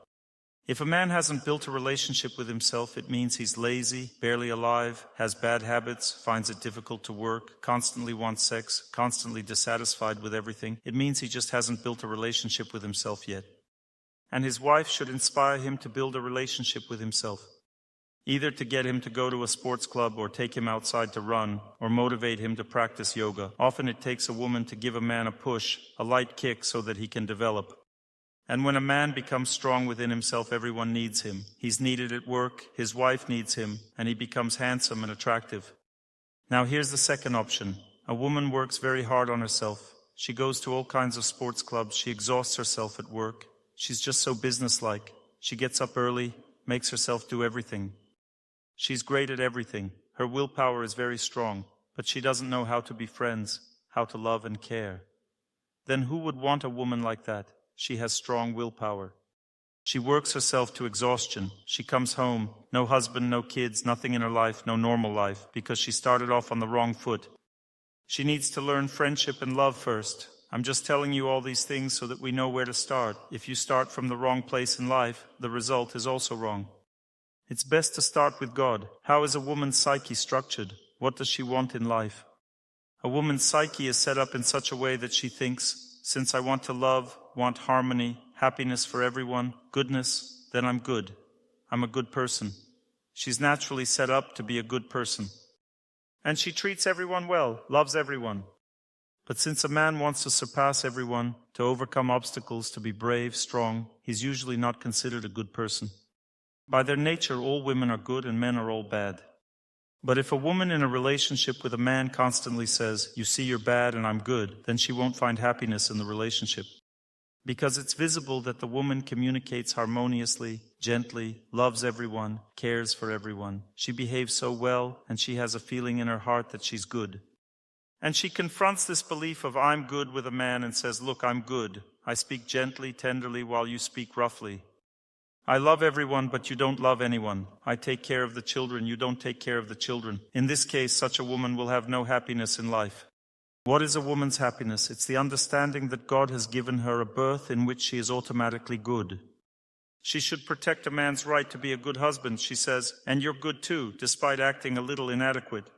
S1: If a man hasn't built a relationship with himself, it means he's lazy, barely alive, has bad habits, finds it difficult to work, constantly wants sex, constantly dissatisfied with everything. It means he just hasn't built a relationship with himself yet. And his wife should inspire him to build a relationship with himself. Either to get him to go to a sports club or take him outside to run or motivate him to practice yoga. Often it takes a woman to give a man a push, a light kick so that he can develop. And when a man becomes strong within himself, everyone needs him. He's needed at work, his wife needs him, and he becomes handsome and attractive. Now here's the second option. A woman works very hard on herself. She goes to all kinds of sports clubs. She exhausts herself at work. She's just so businesslike. She gets up early, makes herself do everything. She's great at everything. Her willpower is very strong, but she doesn't know how to be friends, how to love and care. Then who would want a woman like that? She has strong willpower. She works herself to exhaustion. She comes home, no husband, no kids, nothing in her life, no normal life, because she started off on the wrong foot. She needs to learn friendship and love first. I'm just telling you all these things so that we know where to start. If you start from the wrong place in life, the result is also wrong. It's best to start with God. How is a woman's psyche structured? What does she want in life? A woman's psyche is set up in such a way that she thinks, since I want to love, want harmony, happiness for everyone, goodness, then I'm good. I'm a good person. She's naturally set up to be a good person. And she treats everyone well, loves everyone. But since a man wants to surpass everyone, to overcome obstacles, to be brave, strong, he's usually not considered a good person. By their nature, all women are good and men are all bad. But if a woman in a relationship with a man constantly says, "You see, you're bad and I'm good," then she won't find happiness in the relationship. Because it's visible that the woman communicates harmoniously, gently, loves everyone, cares for everyone. She behaves so well, and she has a feeling in her heart that she's good. And she confronts this belief of "I'm good" with a man and says, "Look, I'm good. I speak gently, tenderly, while you speak roughly. I love everyone, but you don't love anyone. I take care of the children, you don't take care of the children." In this case, such a woman will have no happiness in life. What is a woman's happiness? It's the understanding that God has given her a birth in which she is automatically good. She should protect a man's right to be a good husband, she says, and you're good too, despite acting a little inadequate.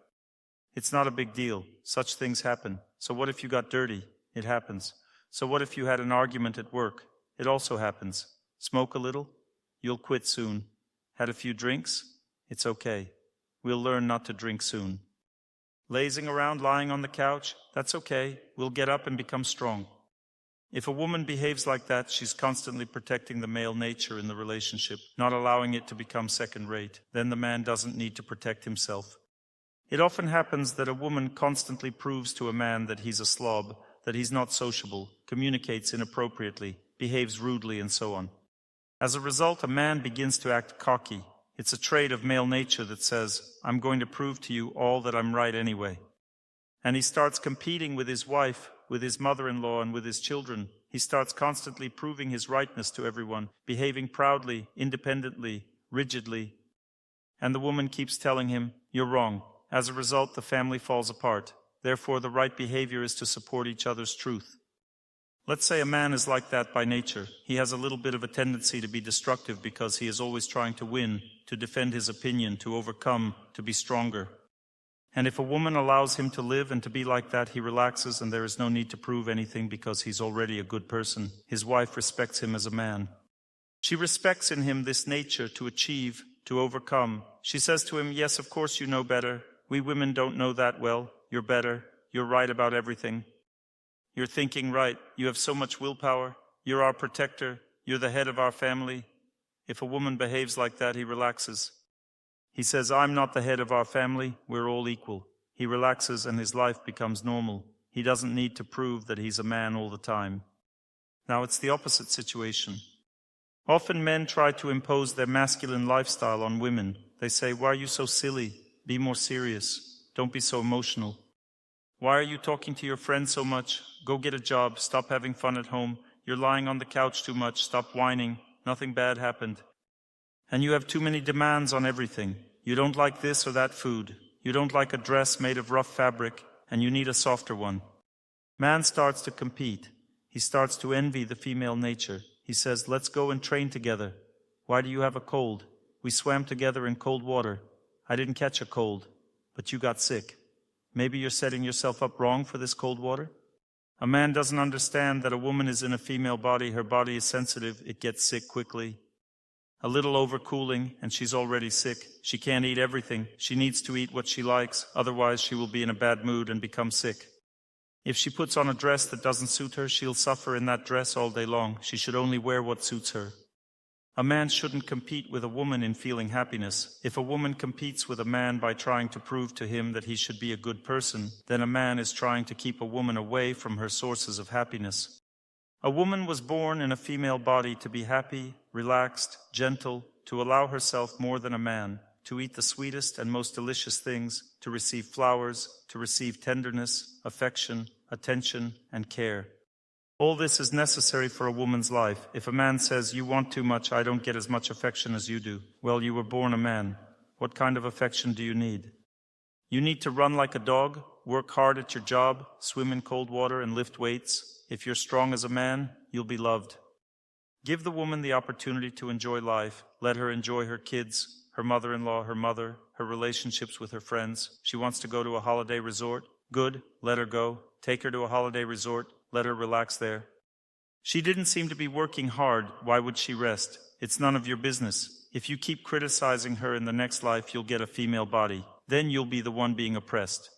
S1: It's not a big deal. Such things happen. So what if you got dirty? It happens. So what if you had an argument at work? It also happens. Smoke a little? You'll quit soon. Had a few drinks? It's okay. We'll learn not to drink soon. Lazing around, lying on the couch? That's okay. We'll get up and become strong. If a woman behaves like that, she's constantly protecting the male nature in the relationship, not allowing it to become second-rate. Then the man doesn't need to protect himself. It often happens that a woman constantly proves to a man that he's a slob, that he's not sociable, communicates inappropriately, behaves rudely, and so on. As a result, a man begins to act cocky. It's a trait of male nature that says, "I'm going to prove to you all that I'm right anyway." And he starts competing with his wife, with his mother-in-law, and with his children. He starts constantly proving his rightness to everyone, behaving proudly, independently, rigidly. And the woman keeps telling him, "You're wrong." As a result, the family falls apart. Therefore, the right behavior is to support each other's truth. Let's say a man is like that by nature. He has a little bit of a tendency to be destructive because he is always trying to win, to defend his opinion, to overcome, to be stronger. And if a woman allows him to live and to be like that, he relaxes and there is no need to prove anything because he's already a good person. His wife respects him as a man. She respects in him this nature to achieve, to overcome. She says to him, "Yes, of course you know better. We women don't know that well. You're better. You're right about everything. You're thinking right. You have so much willpower. You're our protector. You're the head of our family." If a woman behaves like that, he relaxes. He says, "I'm not the head of our family. We're all equal." He relaxes and his life becomes normal. He doesn't need to prove that he's a man all the time. Now it's the opposite situation. Often men try to impose their masculine lifestyle on women. They say, "Why are you so silly? Be more serious. Don't be so emotional. Why are you talking to your friends so much? Go get a job. Stop having fun at home. You're lying on the couch too much. Stop whining. Nothing bad happened. And you have too many demands on everything. You don't like this or that food. You don't like a dress made of rough fabric, and you need a softer one." Man starts to compete. He starts to envy the female nature. He says, "Let's go and train together. Why do you have a cold? We swam together in cold water. I didn't catch a cold, but you got sick. Maybe you're setting yourself up wrong for this cold water?" A man doesn't understand that a woman is in a female body. Her body is sensitive. It gets sick quickly. A little overcooling, and she's already sick. She can't eat everything. She needs to eat what she likes. Otherwise, she will be in a bad mood and become sick. If she puts on a dress that doesn't suit her, she'll suffer in that dress all day long. She should only wear what suits her. A man shouldn't compete with a woman in feeling happiness. If a woman competes with a man by trying to prove to him that he should be a good person, then a man is trying to keep a woman away from her sources of happiness. A woman was born in a female body to be happy, relaxed, gentle, to allow herself more than a man, to eat the sweetest and most delicious things, to receive flowers, to receive tenderness, affection, attention, and care. All this is necessary for a woman's life. If a man says, "You want too much, I don't get as much affection as you do," well, you were born a man. What kind of affection do you need? You need to run like a dog, work hard at your job, swim in cold water, and lift weights. If you're strong as a man, you'll be loved. Give the woman the opportunity to enjoy life. Let her enjoy her kids, her mother-in-law, her mother, her relationships with her friends. She wants to go to a holiday resort. Good, let her go. Take her to a holiday resort. Let her relax there. She didn't seem to be working hard. Why would she rest? It's none of your business. If you keep criticizing her in the next life, you'll get a female body. Then you'll be the one being oppressed.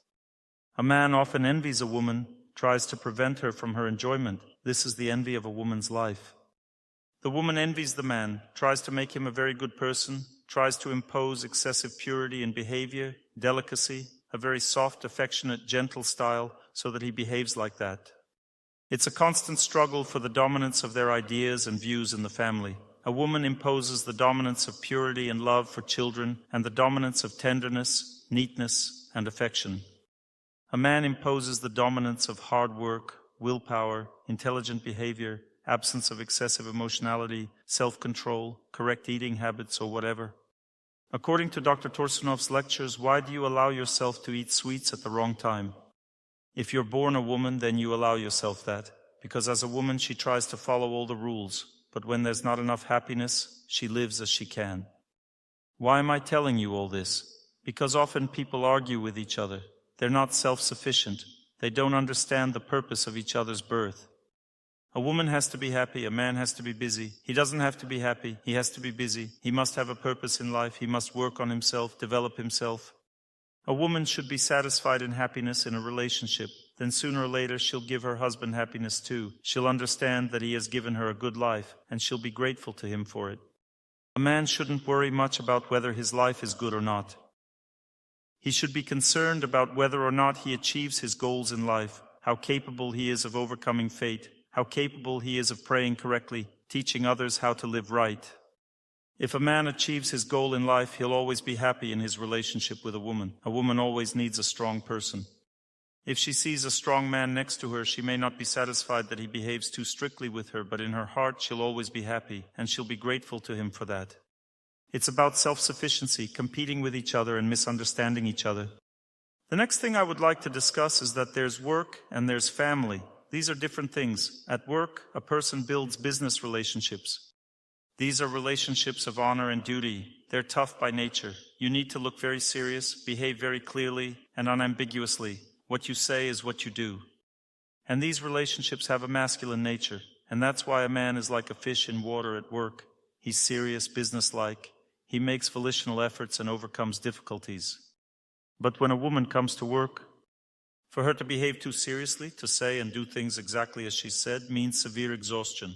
S1: A man often envies a woman, tries to prevent her from her enjoyment. This is the envy of a woman's life. The woman envies the man, tries to make him a very good person, tries to impose excessive purity in behavior, delicacy, a very soft, affectionate, gentle style, so that he behaves like that. It's a constant struggle for the dominance of their ideas and views in the family. A woman imposes the dominance of purity and love for children and the dominance of tenderness, neatness, and affection. A man imposes the dominance of hard work, willpower, intelligent behavior, absence of excessive emotionality, self-control, correct eating habits, or whatever. According to Dr. Torsunov's lectures, why do you allow yourself to eat sweets at the wrong time? If you're born a woman, then you allow yourself that, because as a woman she tries to follow all the rules, but when there's not enough happiness, she lives as she can. Why am I telling you all this? Because often people argue with each other. They're not self-sufficient. They don't understand the purpose of each other's birth. A woman has to be happy, a man has to be busy. He doesn't have to be happy, he has to be busy. He must have a purpose in life, he must work on himself, develop himself. A woman should be satisfied in happiness in a relationship. Then sooner or later she'll give her husband happiness too. She'll understand that he has given her a good life, and she'll be grateful to him for it. A man shouldn't worry much about whether his life is good or not. He should be concerned about whether or not he achieves his goals in life, how capable he is of overcoming fate, how capable he is of praying correctly, teaching others how to live right. If a man achieves his goal in life, he'll always be happy in his relationship with a woman. A woman always needs a strong person. If she sees a strong man next to her, she may not be satisfied that he behaves too strictly with her, but in her heart she'll always be happy, and she'll be grateful to him for that. It's about self-sufficiency, competing with each other and misunderstanding each other. The next thing I would like to discuss is that there's work and there's family. These are different things. At work, a person builds business relationships. These are relationships of honor and duty. They're tough by nature. You need to look very serious, behave very clearly and unambiguously. What you say is what you do. And these relationships have a masculine nature, and that's why a man is like a fish in water at work. He's serious, businesslike. He makes volitional efforts and overcomes difficulties. But when a woman comes to work, for her to behave too seriously, to say and do things exactly as she said, means severe exhaustion.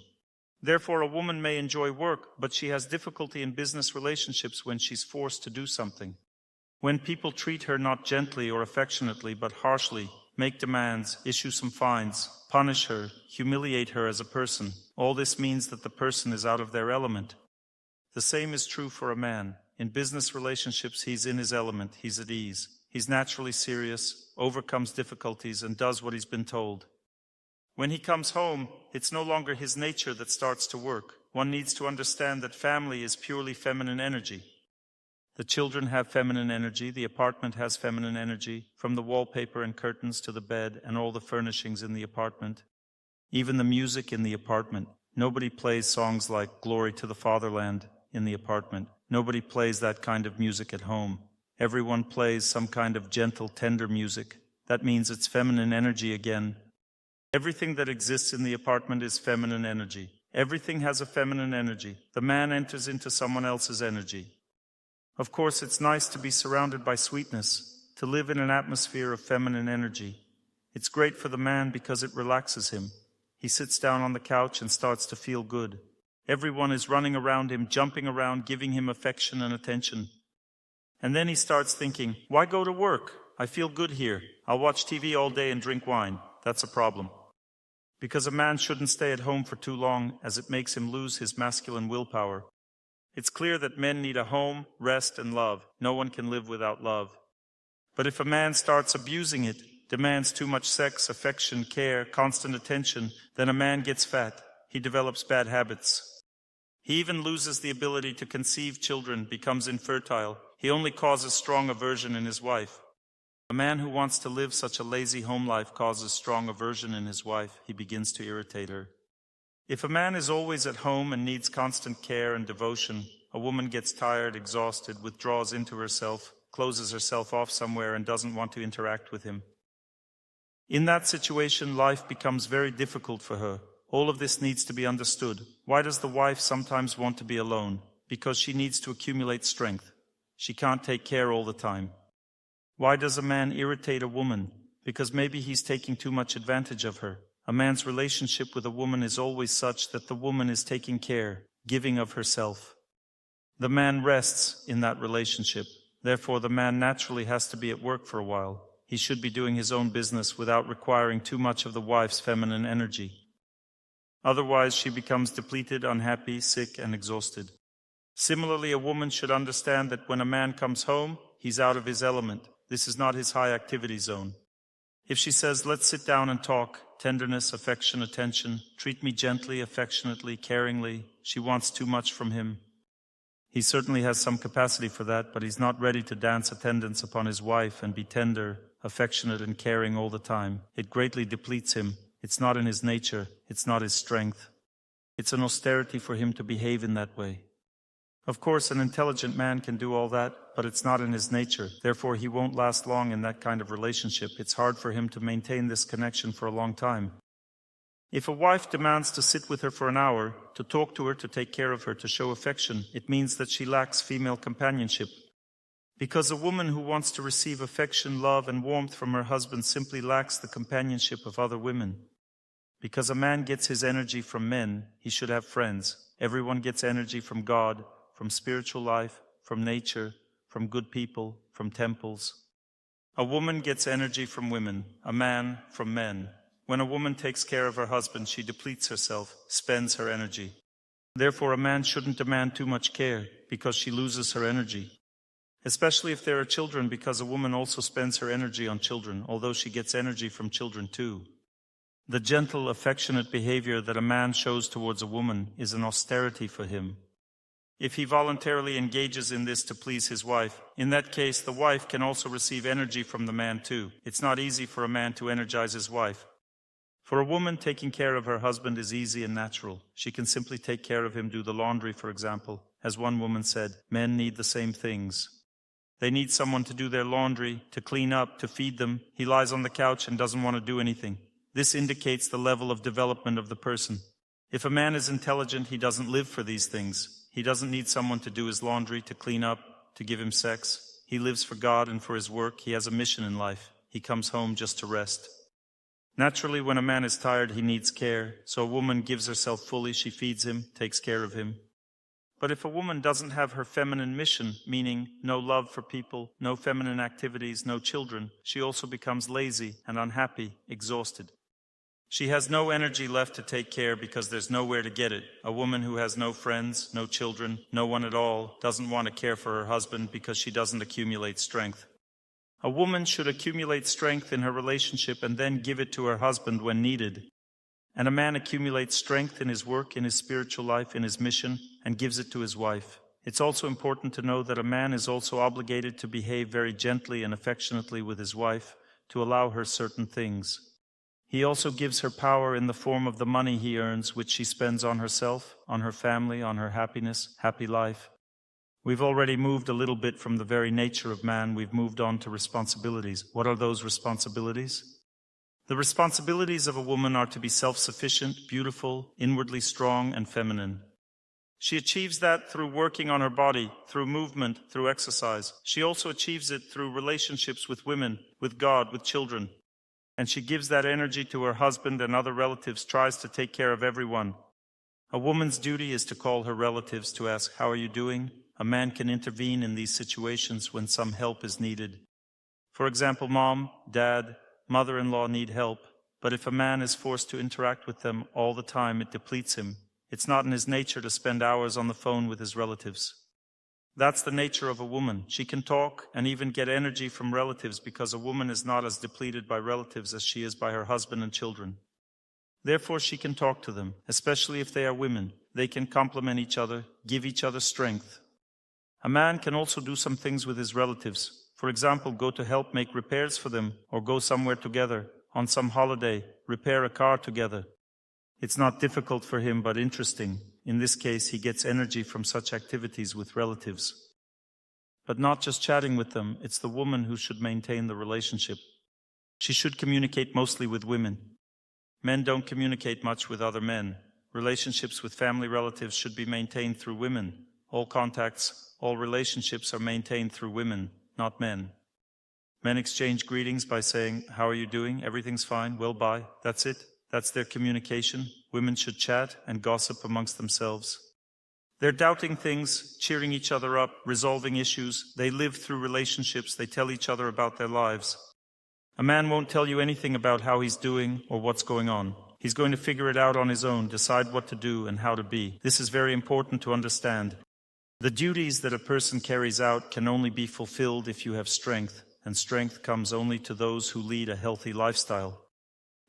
S1: Therefore, a woman may enjoy work, but she has difficulty in business relationships when she's forced to do something. When people treat her not gently or affectionately, but harshly, make demands, issue some fines, punish her, humiliate her as a person. All this means that the person is out of their element. The same is true for a man. In business relationships, he's in his element, he's at ease. He's naturally serious, overcomes difficulties, and does what he's been told. When he comes home, it's no longer his nature that starts to work. One needs to understand that family is purely feminine energy. The children have feminine energy, the apartment has feminine energy, from the wallpaper and curtains to the bed and all the furnishings in the apartment. Even the music in the apartment. Nobody plays songs like Glory to the Fatherland in the apartment. Nobody plays that kind of music at home. Everyone plays some kind of gentle, tender music. That means it's feminine energy again. Everything that exists in the apartment is feminine energy. Everything has a feminine energy. The man enters into someone else's energy. Of course, it's nice to be surrounded by sweetness, to live in an atmosphere of feminine energy. It's great for the man because it relaxes him. He sits down on the couch and starts to feel good. Everyone is running around him, jumping around, giving him affection and attention. And then he starts thinking, why go to work? I feel good here. I'll watch TV all day and drink wine. That's a problem. Because a man shouldn't stay at home for too long, as it makes him lose his masculine willpower. It's clear that men need a home, rest, and love. No one can live without love. But if a man starts abusing it, demands too much sex, affection, care, constant attention, then a man gets fat. He develops bad habits. He even loses the ability to conceive children, becomes infertile. He only causes strong aversion in his wife. A man who wants to live such a lazy home life causes strong aversion in his wife. He begins to irritate her. If a man is always at home and needs constant care and devotion, a woman gets tired, exhausted, withdraws into herself, closes herself off somewhere and doesn't want to interact with him. In that situation, life becomes very difficult for her. All of this needs to be understood. Why does the wife sometimes want to be alone? Because she needs to accumulate strength. She can't take care all the time. Why does a man irritate a woman? Because maybe he's taking too much advantage of her. A man's relationship with a woman is always such that the woman is taking care, giving of herself. The man rests in that relationship. Therefore, the man naturally has to be at work for a while. He should be doing his own business without requiring too much of the wife's feminine energy. Otherwise, she becomes depleted, unhappy, sick, and exhausted. Similarly, a woman should understand that when a man comes home, he's out of his element. This is not his high activity zone. If she says, let's sit down and talk, tenderness, affection, attention, treat me gently, affectionately, caringly, she wants too much from him. He certainly has some capacity for that, but he's not ready to dance attendance upon his wife and be tender, affectionate, and caring all the time. It greatly depletes him. It's not in his nature. It's not his strength. It's an austerity for him to behave in that way. Of course, an intelligent man can do all that, but it's not in his nature. Therefore, he won't last long in that kind of relationship. It's hard for him to maintain this connection for a long time. If a wife demands to sit with her for an hour, to talk to her, to take care of her, to show affection, it means that she lacks female companionship. Because a woman who wants to receive affection, love, and warmth from her husband simply lacks the companionship of other women. Because a man gets his energy from men, he should have friends. Everyone gets energy from God, from spiritual life, from nature, from good people, from temples. A woman gets energy from women, a man from men. When a woman takes care of her husband, she depletes herself, spends her energy. Therefore, a man shouldn't demand too much care, because she loses her energy. Especially if there are children, because a woman also spends her energy on children, although she gets energy from children too. The gentle, affectionate behavior that a man shows towards a woman is an austerity for him. If he voluntarily engages in this to please his wife, in that case the wife can also receive energy from the man too. It's not easy for a man to energize his wife. For a woman, taking care of her husband is easy and natural. She can simply take care of him, do the laundry, for example. As one woman said, men need the same things. They need someone to do their laundry, to clean up, to feed them. He lies on the couch and doesn't want to do anything. This indicates the level of development of the person. If a man is intelligent, he doesn't live for these things. He doesn't need someone to do his laundry, to clean up, to give him sex. He lives for God and for his work. He has a mission in life. He comes home just to rest. Naturally, when a man is tired, he needs care. So a woman gives herself fully. She feeds him, takes care of him. But if a woman doesn't have her feminine mission, meaning no love for people, no feminine activities, no children, she also becomes lazy and unhappy, exhausted. She has no energy left to take care because there's nowhere to get it. A woman who has no friends, no children, no one at all, doesn't want to care for her husband because she doesn't accumulate strength. A woman should accumulate strength in her relationship and then give it to her husband when needed. And a man accumulates strength in his work, in his spiritual life, in his mission, and gives it to his wife. It's also important to know that a man is also obligated to behave very gently and affectionately with his wife, to allow her certain things. He also gives her power in the form of the money he earns, which she spends on herself, on her family, on her happiness, happy life. We've already moved a little bit from the very nature of man. We've moved on to responsibilities. What are those responsibilities? The responsibilities of a woman are to be self-sufficient, beautiful, inwardly strong, and feminine. She achieves that through working on her body, through movement, through exercise. She also achieves it through relationships with women, with God, with children. And she gives that energy to her husband and other relatives, tries to take care of everyone. A woman's duty is to call her relatives to ask, "How are you doing?" A man can intervene in these situations when some help is needed. For example, mom, dad, mother-in-law need help, but if a man is forced to interact with them all the time, it depletes him. It's not in his nature to spend hours on the phone with his relatives. That's the nature of a woman. She can talk and even get energy from relatives because a woman is not as depleted by relatives as she is by her husband and children. Therefore, she can talk to them, especially if they are women. They can complement each other, give each other strength. A man can also do some things with his relatives. For example, go to help make repairs for them, or go somewhere together, on some holiday, repair a car together. It's not difficult for him, but interesting. In this case, he gets energy from such activities with relatives. But not just chatting with them, it's the woman who should maintain the relationship. She should communicate mostly with women. Men don't communicate much with other men. Relationships with family relatives should be maintained through women. All contacts, all relationships are maintained through women, not men. Men exchange greetings by saying, "How are you doing? Everything's fine. Well, bye." That's it. That's their communication. Women should chat and gossip amongst themselves. They're doubting things, cheering each other up, resolving issues. They live through relationships. They tell each other about their lives. A man won't tell you anything about how he's doing or what's going on. He's going to figure it out on his own, decide what to do and how to be. This is very important to understand. The duties that a person carries out can only be fulfilled if you have strength, and strength comes only to those who lead a healthy lifestyle.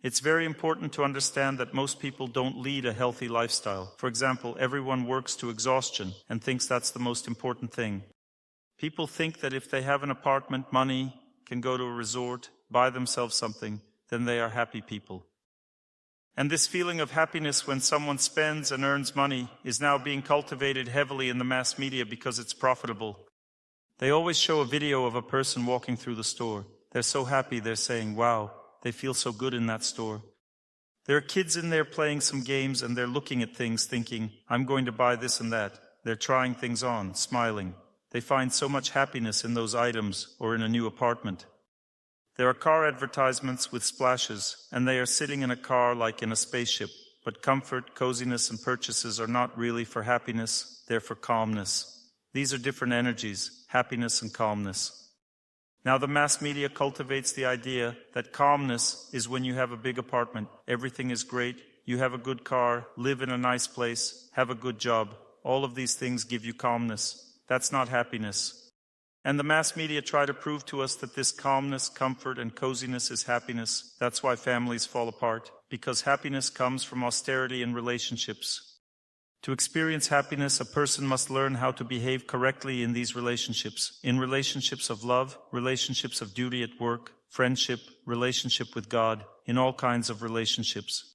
S1: It's very important to understand that most people don't lead a healthy lifestyle. For example, everyone works to exhaustion and thinks that's the most important thing. People think that if they have an apartment, money, can go to a resort, buy themselves something, then they are happy people. And this feeling of happiness when someone spends and earns money is now being cultivated heavily in the mass media because it's profitable. They always show a video of a person walking through the store. They're so happy, they're saying, "Wow, they feel so good in that store." There are kids in there playing some games and they're looking at things thinking, "I'm going to buy this and that." They're trying things on, smiling. They find so much happiness in those items or in a new apartment. There are car advertisements with splashes, and they are sitting in a car like in a spaceship. But comfort, coziness, and purchases are not really for happiness, they're for calmness. These are different energies, happiness and calmness. Now the mass media cultivates the idea that calmness is when you have a big apartment, everything is great, you have a good car, live in a nice place, have a good job. All of these things give you calmness. That's not happiness. And the mass media try to prove to us that this calmness, comfort, and coziness is happiness. That's why families fall apart, because happiness comes from austerity in relationships. To experience happiness, a person must learn how to behave correctly in these relationships. In relationships of love, relationships of duty at work, friendship, relationship with God, in all kinds of relationships.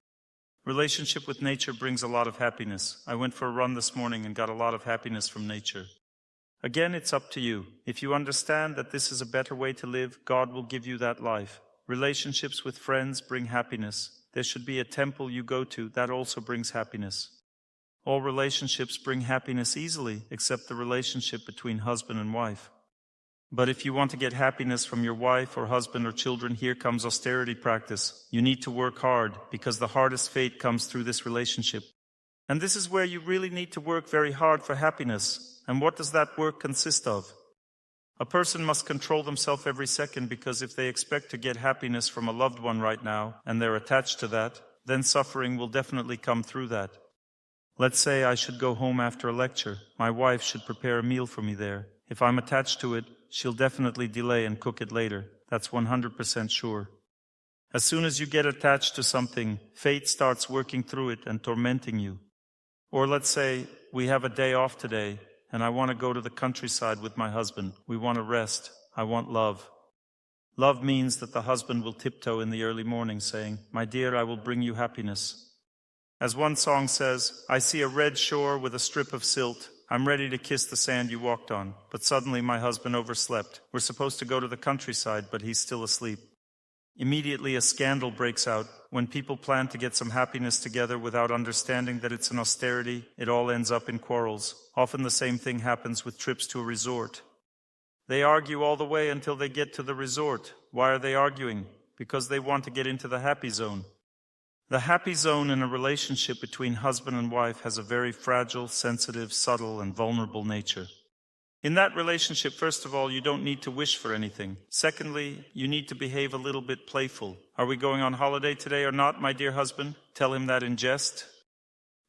S1: Relationship with nature brings a lot of happiness. I went for a run this morning and got a lot of happiness from nature. Again, it's up to you. If you understand that this is a better way to live, God will give you that life. Relationships with friends bring happiness. There should be a temple you go to that also brings happiness. All relationships bring happiness easily, except the relationship between husband and wife. But if you want to get happiness from your wife or husband or children, here comes austerity practice. You need to work hard, because the hardest fate comes through this relationship. And this is where you really need to work very hard for happiness. And what does that work consist of? A person must control themselves every second, because if they expect to get happiness from a loved one right now, and they're attached to that, then suffering will definitely come through that. Let's say I should go home after a lecture. My wife should prepare a meal for me there. If I'm attached to it, she'll definitely delay and cook it later. That's 100% sure. As soon as you get attached to something, fate starts working through it and tormenting you. Or let's say we have a day off today, and I want to go to the countryside with my husband. We want to rest. I want love. Love means that the husband will tiptoe in the early morning saying, "My dear, I will bring you happiness." As one song says, "I see a red shore with a strip of silt. I'm ready to kiss the sand you walked on. But suddenly my husband overslept. We're supposed to go to the countryside, but he's still asleep." Immediately a scandal breaks out. When people plan to get some happiness together without understanding that it's an austerity, it all ends up in quarrels. Often the same thing happens with trips to a resort. They argue all the way until they get to the resort. Why are they arguing? Because they want to get into the happy zone. The happy zone in a relationship between husband and wife has a very fragile, sensitive, subtle, and vulnerable nature. In that relationship, first of all, you don't need to wish for anything. Secondly, you need to behave a little bit playful. "Are we going on holiday today or not, my dear husband?" Tell him that in jest.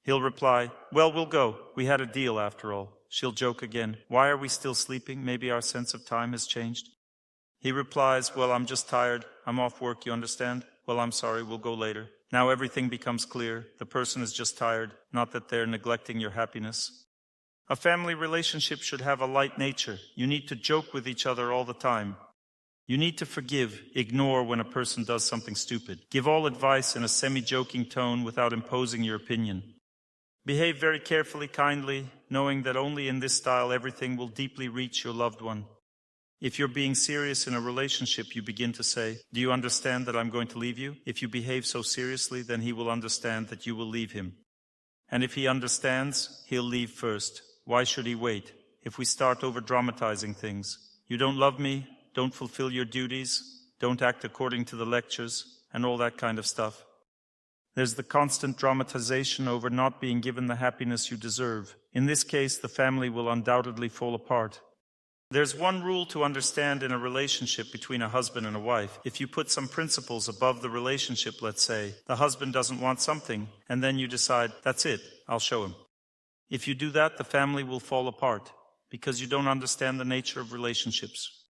S1: He'll reply, "Well, we'll go. We had a deal after all." She'll joke again, "Why are we still sleeping? Maybe our sense of time has changed." He replies, "Well, I'm just tired. I'm off work, you understand? Well, I'm sorry, we'll go later." Now everything becomes clear. The person is just tired, not that they're neglecting your happiness. A family relationship should have a light nature. You need to joke with each other all the time. You need to forgive, ignore when a person does something stupid. Give all advice in a semi-joking tone without imposing your opinion. Behave very carefully, kindly, knowing that only in this style everything will deeply reach your loved one. If you're being serious in a relationship, you begin to say, "Do you understand that I'm going to leave you?" If you behave so seriously, then he will understand that you will leave him. And if he understands, he'll leave first. Why should he wait? If we start over-dramatizing things, "You don't love me, don't fulfill your duties, don't act according to the lectures," and all that kind of stuff. There's the constant dramatization over not being given the happiness you deserve. In this case, the family will undoubtedly fall apart. There's one rule to understand in a relationship between a husband and a wife. If you put some principles above the relationship, let's say, the husband doesn't want something, and then you decide, "That's it, I'll show him." If you do that, the family will fall apart, because you don't understand the nature of relationships.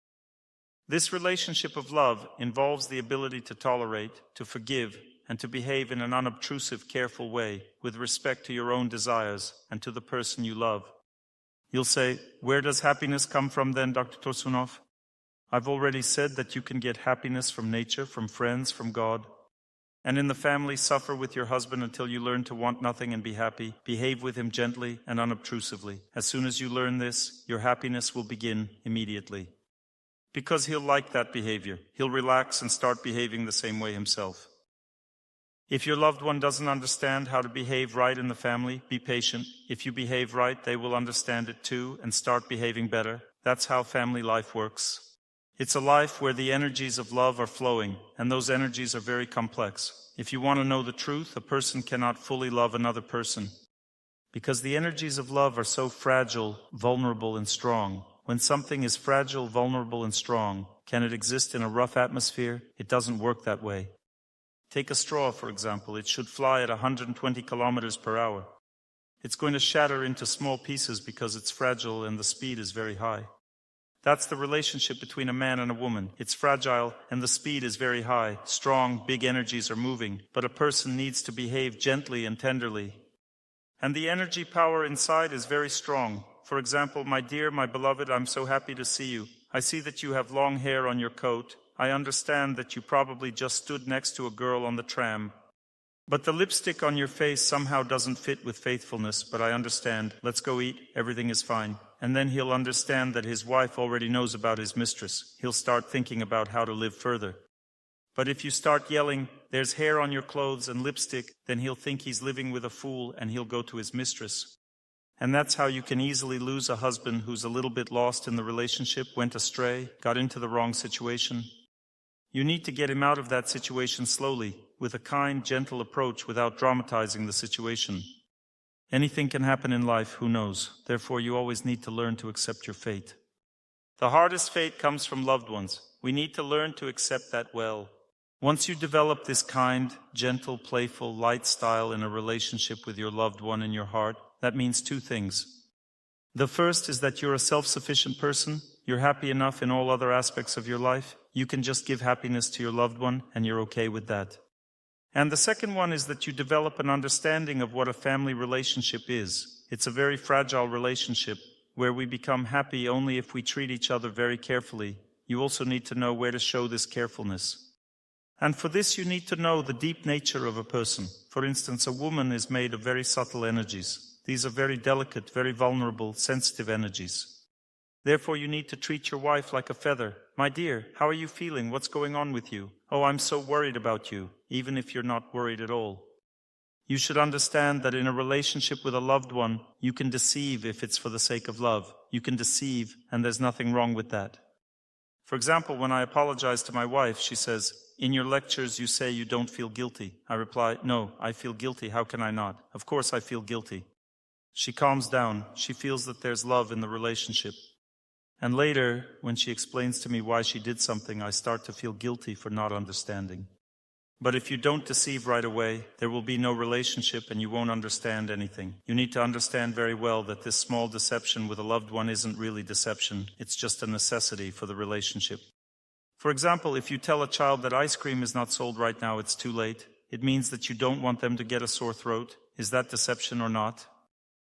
S1: This relationship of love involves the ability to tolerate, to forgive, and to behave in an unobtrusive, careful way, with respect to your own desires and to the person you love. You'll say, "Where does happiness come from then, Dr. Torsunov?" I've already said that you can get happiness from nature, from friends, from God. And in the family, suffer with your husband until you learn to want nothing and be happy. Behave with him gently and unobtrusively. As soon as you learn this, your happiness will begin immediately. Because he'll like that behavior. He'll relax and start behaving the same way himself. If your loved one doesn't understand how to behave right in the family, be patient. If you behave right, they will understand it too and start behaving better. That's how family life works. It's a life where the energies of love are flowing, and those energies are very complex. If you want to know the truth, a person cannot fully love another person, because the energies of love are so fragile, vulnerable, and strong. When something is fragile, vulnerable, and strong, can it exist in a rough atmosphere? It doesn't work that way. Take a straw, for example. It should fly at 120 kilometers per hour. It's going to shatter into small pieces because it's fragile and the speed is very high. That's the relationship between a man and a woman. It's fragile and the speed is very high. Strong, big energies are moving, but a person needs to behave gently and tenderly. And the energy power inside is very strong. For example, "My dear, my beloved, I'm so happy to see you. I see that you have long hair on your coat. I understand that you probably just stood next to a girl on the tram. But the lipstick on your face somehow doesn't fit with faithfulness, but I understand. Let's go eat. Everything is fine." And then he'll understand that his wife already knows about his mistress. He'll start thinking about how to live further. But if you start yelling, "There's hair on your clothes and lipstick," then he'll think he's living with a fool and he'll go to his mistress. And that's how you can easily lose a husband who's a little bit lost in the relationship, went astray, got into the wrong situation. You need to get him out of that situation slowly, with a kind, gentle approach without dramatizing the situation. Anything can happen in life, who knows? Therefore, you always need to learn to accept your fate. The hardest fate comes from loved ones. We need to learn to accept that well. Once you develop this kind, gentle, playful, light style in a relationship with your loved one in your heart, that means two things. The first is that you're a self-sufficient person. You're happy enough in all other aspects of your life. You can just give happiness to your loved one, and you're okay with that. And the second one is that you develop an understanding of what a family relationship is. It's a very fragile relationship where we become happy only if we treat each other very carefully. You also need to know where to show this carefulness. And for this you need to know the deep nature of a person. For instance, a woman is made of very subtle energies. These are very delicate, very vulnerable, sensitive energies. Therefore you need to treat your wife like a feather. My dear, how are you feeling? What's going on with you? Oh, I'm so worried about you, even if you're not worried at all. You should understand that in a relationship with a loved one, you can deceive if it's for the sake of love. You can deceive, and there's nothing wrong with that. For example, when I apologize to my wife, she says, "In your lectures you say you don't feel guilty." I reply, "No, I feel guilty. How can I not? Of course I feel guilty." She calms down. She feels that there's love in the relationship. And later, when she explains to me why she did something, I start to feel guilty for not understanding. But if you don't deceive right away, there will be no relationship and you won't understand anything. You need to understand very well that this small deception with a loved one isn't really deception. It's just a necessity for the relationship. For example, if you tell a child that ice cream is not sold right now, it's too late, it means that you don't want them to get a sore throat. Is that deception or not?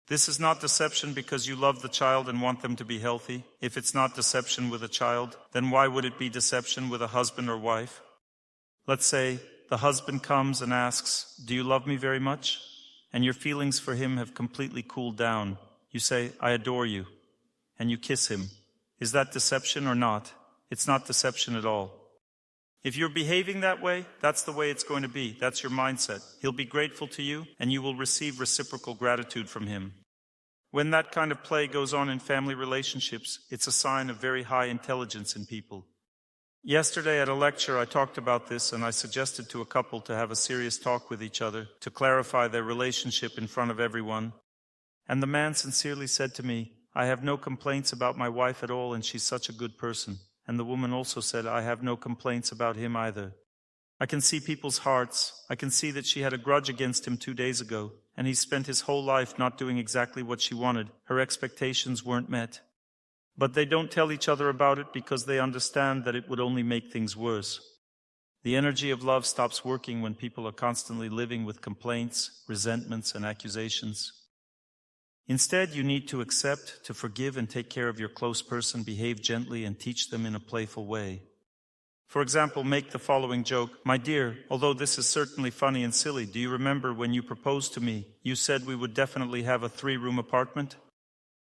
S1: This is not deception because you love the child and want them to be healthy. If it's not deception with a child, then why would it be deception with a husband or wife? Let's say the husband comes and asks, "Do you love me very much?" And your feelings for him have completely cooled down. You say, "I adore you," and you kiss him. Is that deception or not? It's not deception at all. If you're behaving that way, that's the way it's going to be. That's your mindset. He'll be grateful to you, and you will receive reciprocal gratitude from him. When that kind of play goes on in family relationships, it's a sign of very high intelligence in people. Yesterday at a lecture I talked about this, and I suggested to a couple to have a serious talk with each other to clarify their relationship in front of everyone. And the man sincerely said to me, "I have no complaints about my wife at all, and she's such a good person." And the woman also said, "I have no complaints about him either. I can see people's hearts. I can see that she had a grudge against him 2 days ago, and he spent his whole life not doing exactly what she wanted. Her expectations weren't met." But they don't tell each other about it because they understand that it would only make things worse. The energy of love stops working when people are constantly living with complaints, resentments, and accusations. Instead, you need to accept, to forgive, and take care of your close person, behave gently, and teach them in a playful way. For example, make the following joke: "My dear, although this is certainly funny and silly, do you remember when you proposed to me, you said we would definitely have a 3-room apartment?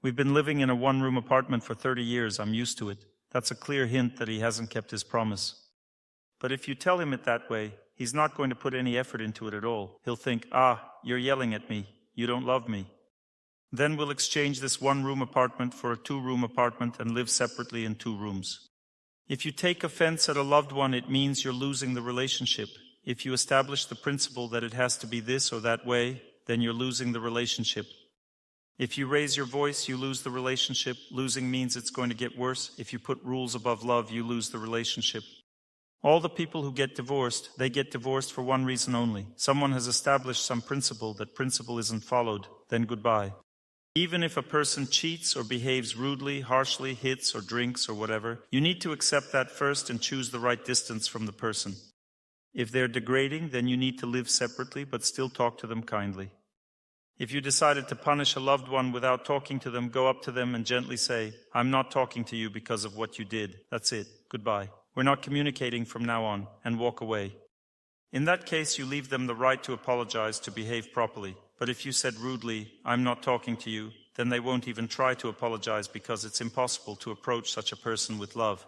S1: We've been living in a 1-room apartment for 30 years, I'm used to it." That's a clear hint that he hasn't kept his promise. But if you tell him it that way, he's not going to put any effort into it at all. He'll think, "You're yelling at me, you don't love me." Then we'll exchange this 1-room apartment for a 2-room apartment and live separately in 2 rooms. If you take offense at a loved one, it means you're losing the relationship. If you establish the principle that it has to be this or that way, then you're losing the relationship. If you raise your voice, you lose the relationship. Losing means it's going to get worse. If you put rules above love, you lose the relationship. All the people who get divorced, they get divorced for one reason only. Someone has established some principle. That principle isn't followed. Then goodbye. Even if a person cheats or behaves rudely, harshly, hits or drinks or whatever, you need to accept that first and choose the right distance from the person. If they're degrading, then you need to live separately but still talk to them kindly. If you decided to punish a loved one without talking to them, go up to them and gently say, "I'm not talking to you because of what you did. That's it. Goodbye. We're not communicating from now on," and walk away. In that case, you leave them the right to apologize, to behave properly. But if you said rudely, "I'm not talking to you," then they won't even try to apologize because it's impossible to approach such a person with love.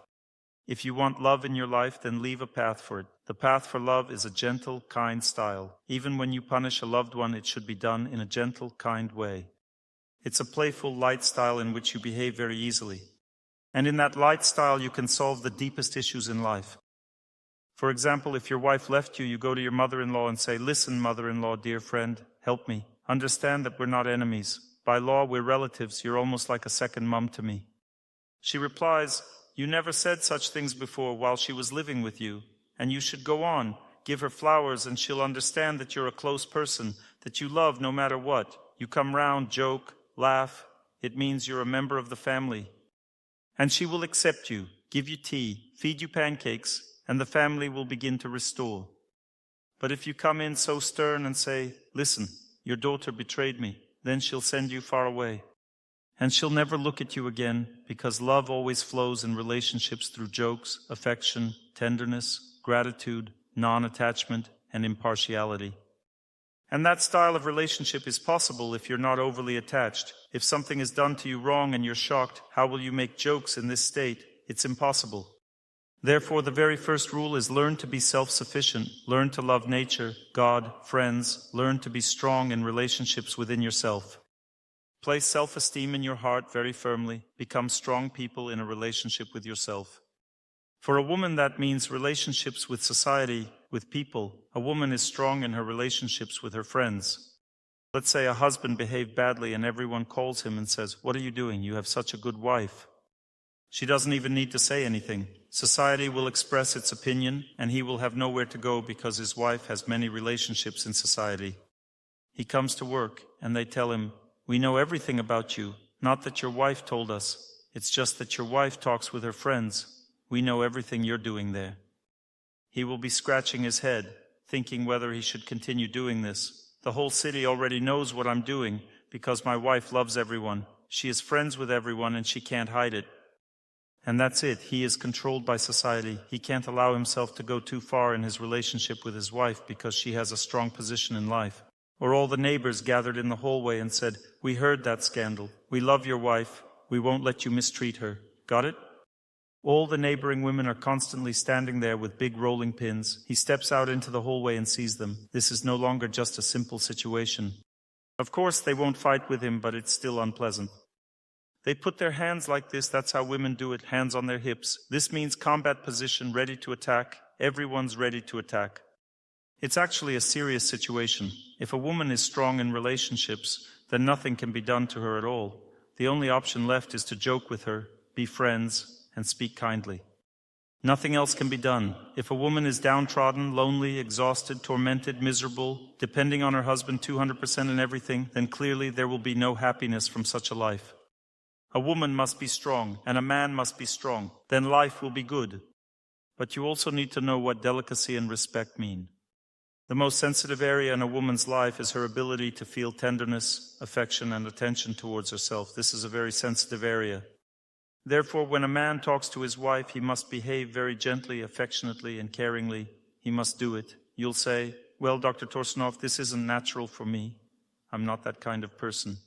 S1: If you want love in your life, then leave a path for it. The path for love is a gentle, kind style. Even when you punish a loved one, it should be done in a gentle, kind way. It's a playful, light style in which you behave very easily. And in that light style, you can solve the deepest issues in life. For example, if your wife left you, you go to your mother-in-law and say, "Listen, mother-in-law, dear friend, help me. Understand that we're not enemies. By law, we're relatives. You're almost like a second mom to me. She replies, you never said such things before while she was living with you, and you should go on. Give her flowers and she'll understand that you're a close person, that you love no matter what. You come round, joke, laugh. It means you're a member of the family. And she will accept you, give you tea, feed you pancakes, and the family will begin to restore. But if you come in so stern and say, listen, your daughter betrayed me, then she'll send you far away. And she'll never look at you again, because love always flows in relationships through jokes, affection, tenderness, gratitude, non-attachment, and impartiality. And that style of relationship is possible if you're not overly attached. If something is done to you wrong and you're shocked, how will you make jokes in this state? It's impossible. Therefore, the very first rule is learn to be self-sufficient, learn to love nature, God, friends, learn to be strong in relationships within yourself. Place self-esteem in your heart very firmly, become strong people in a relationship with yourself. For a woman, that means relationships with society, with people. A woman is strong in her relationships with her friends. Let's say a husband behaved badly and everyone calls him and says, what are you doing? You have such a good wife. She doesn't even need to say anything. Society will express its opinion, and he will have nowhere to go because his wife has many relationships in society. He comes to work, and they tell him, we know everything about you, not that your wife told us. It's just that your wife talks with her friends. We know everything you're doing there. He will be scratching his head, thinking whether he should continue doing this. The whole city already knows what I'm doing, because my wife loves everyone. She is friends with everyone, and she can't hide it. And that's it. He is controlled by society. He can't allow himself to go too far in his relationship with his wife because she has a strong position in life. Or all the neighbors gathered in the hallway and said, we heard that scandal. We love your wife. We won't let you mistreat her. Got it? All the neighboring women are constantly standing there with big rolling pins. He steps out into the hallway and sees them. This is no longer just a simple situation. Of course, they won't fight with him, but it's still unpleasant. They put their hands like this. That's how women do it, hands on their hips. This means combat position, ready to attack. Everyone's ready to attack. It's actually a serious situation. If a woman is strong in relationships, then nothing can be done to her at all. The only option left is to joke with her, be friends, and speak kindly. Nothing else can be done. If a woman is downtrodden, lonely, exhausted, tormented, miserable, depending on her husband 200% in everything, then clearly there will be no happiness from such a life. A woman must be strong, and a man must be strong. Then life will be good. But you also need to know what delicacy and respect mean. The most sensitive area in a woman's life is her ability to feel tenderness, affection, and attention towards herself. This is a very sensitive area. Therefore, when a man talks to his wife, he must behave very gently, affectionately, and caringly. He must do it. You'll say, well, Dr. Torsunov, this isn't natural for me. I'm not that kind of person.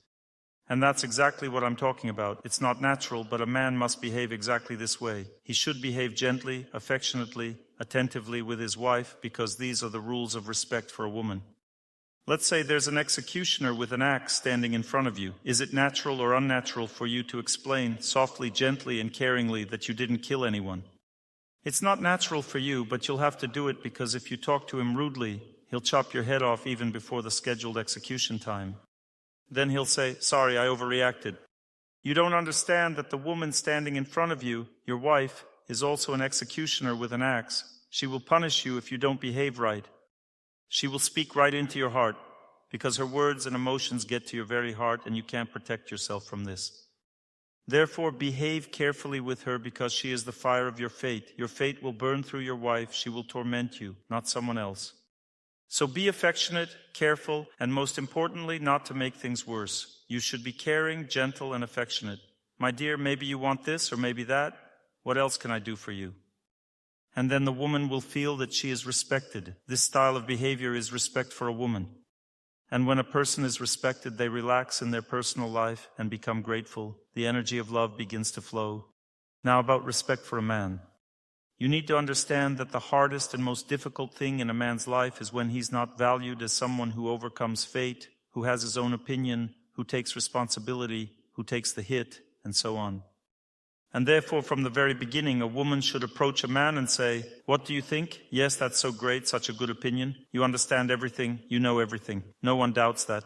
S1: And that's exactly what I'm talking about. It's not natural, but a man must behave exactly this way. He should behave gently, affectionately, attentively with his wife, because these are the rules of respect for a woman. Let's say there's an executioner with an axe standing in front of you. Is it natural or unnatural for you to explain softly, gently, and caringly that you didn't kill anyone? It's not natural for you, but you'll have to do it because if you talk to him rudely, he'll chop your head off even before the scheduled execution time. Then he'll say, sorry, I overreacted. You don't understand that the woman standing in front of you, your wife, is also an executioner with an axe. She will punish you if you don't behave right. She will speak right into your heart, because her words and emotions get to your very heart and you can't protect yourself from this. Therefore, behave carefully with her because she is the fire of your fate. Your fate will burn through your wife. She will torment you, not someone else. So be affectionate, careful, and most importantly, not to make things worse. You should be caring, gentle, and affectionate. My dear, maybe you want this or maybe that. What else can I do for you? And then the woman will feel that she is respected. This style of behavior is respect for a woman. And when a person is respected, they relax in their personal life and become grateful. The energy of love begins to flow. Now about respect for a man. You need to understand that the hardest and most difficult thing in a man's life is when he's not valued as someone who overcomes fate, who has his own opinion, who takes responsibility, who takes the hit, and so on. And therefore, from the very beginning, a woman should approach a man and say, what do you think? Yes, that's so great, such a good opinion. You understand everything, you know everything. No one doubts that.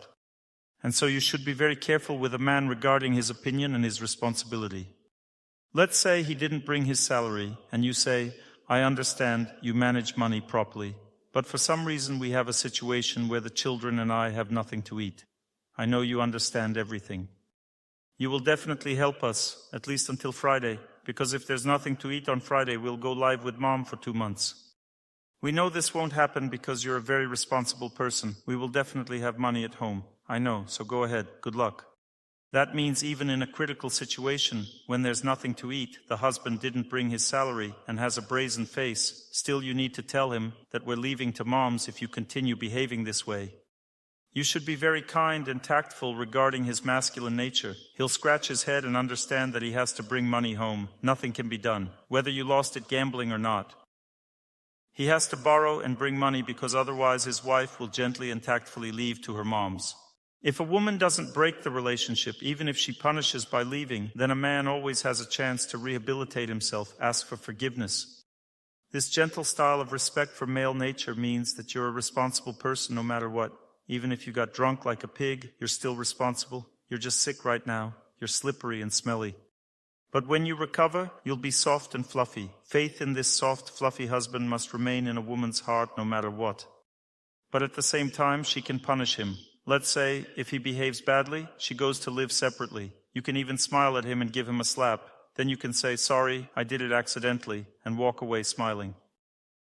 S1: And so you should be very careful with a man regarding his opinion and his responsibility. Let's say he didn't bring his salary, and you say, I understand, you manage money properly, but for some reason we have a situation where the children and I have nothing to eat. I know you understand everything. You will definitely help us, at least until Friday, because if there's nothing to eat on Friday, we'll go live with Mom for 2 months. We know this won't happen because you're a very responsible person. We will definitely have money at home. I know, so go ahead. Good luck. That means even in a critical situation, when there's nothing to eat, the husband didn't bring his salary and has a brazen face, still you need to tell him that we're leaving to Mom's if you continue behaving this way. You should be very kind and tactful regarding his masculine nature. He'll scratch his head and understand that he has to bring money home. Nothing can be done, whether you lost it gambling or not. He has to borrow and bring money because otherwise his wife will gently and tactfully leave to her Mom's. If a woman doesn't break the relationship, even if she punishes by leaving, then a man always has a chance to rehabilitate himself, ask for forgiveness. This gentle style of respect for male nature means that you're a responsible person no matter what. Even if you got drunk like a pig, you're still responsible. You're just sick right now. You're slippery and smelly. But when you recover, you'll be soft and fluffy. Faith in this soft, fluffy husband must remain in a woman's heart no matter what. But at the same time, she can punish him. Let's say, if he behaves badly, she goes to live separately. You can even smile at him and give him a slap. Then you can say, sorry, I did it accidentally, and walk away smiling.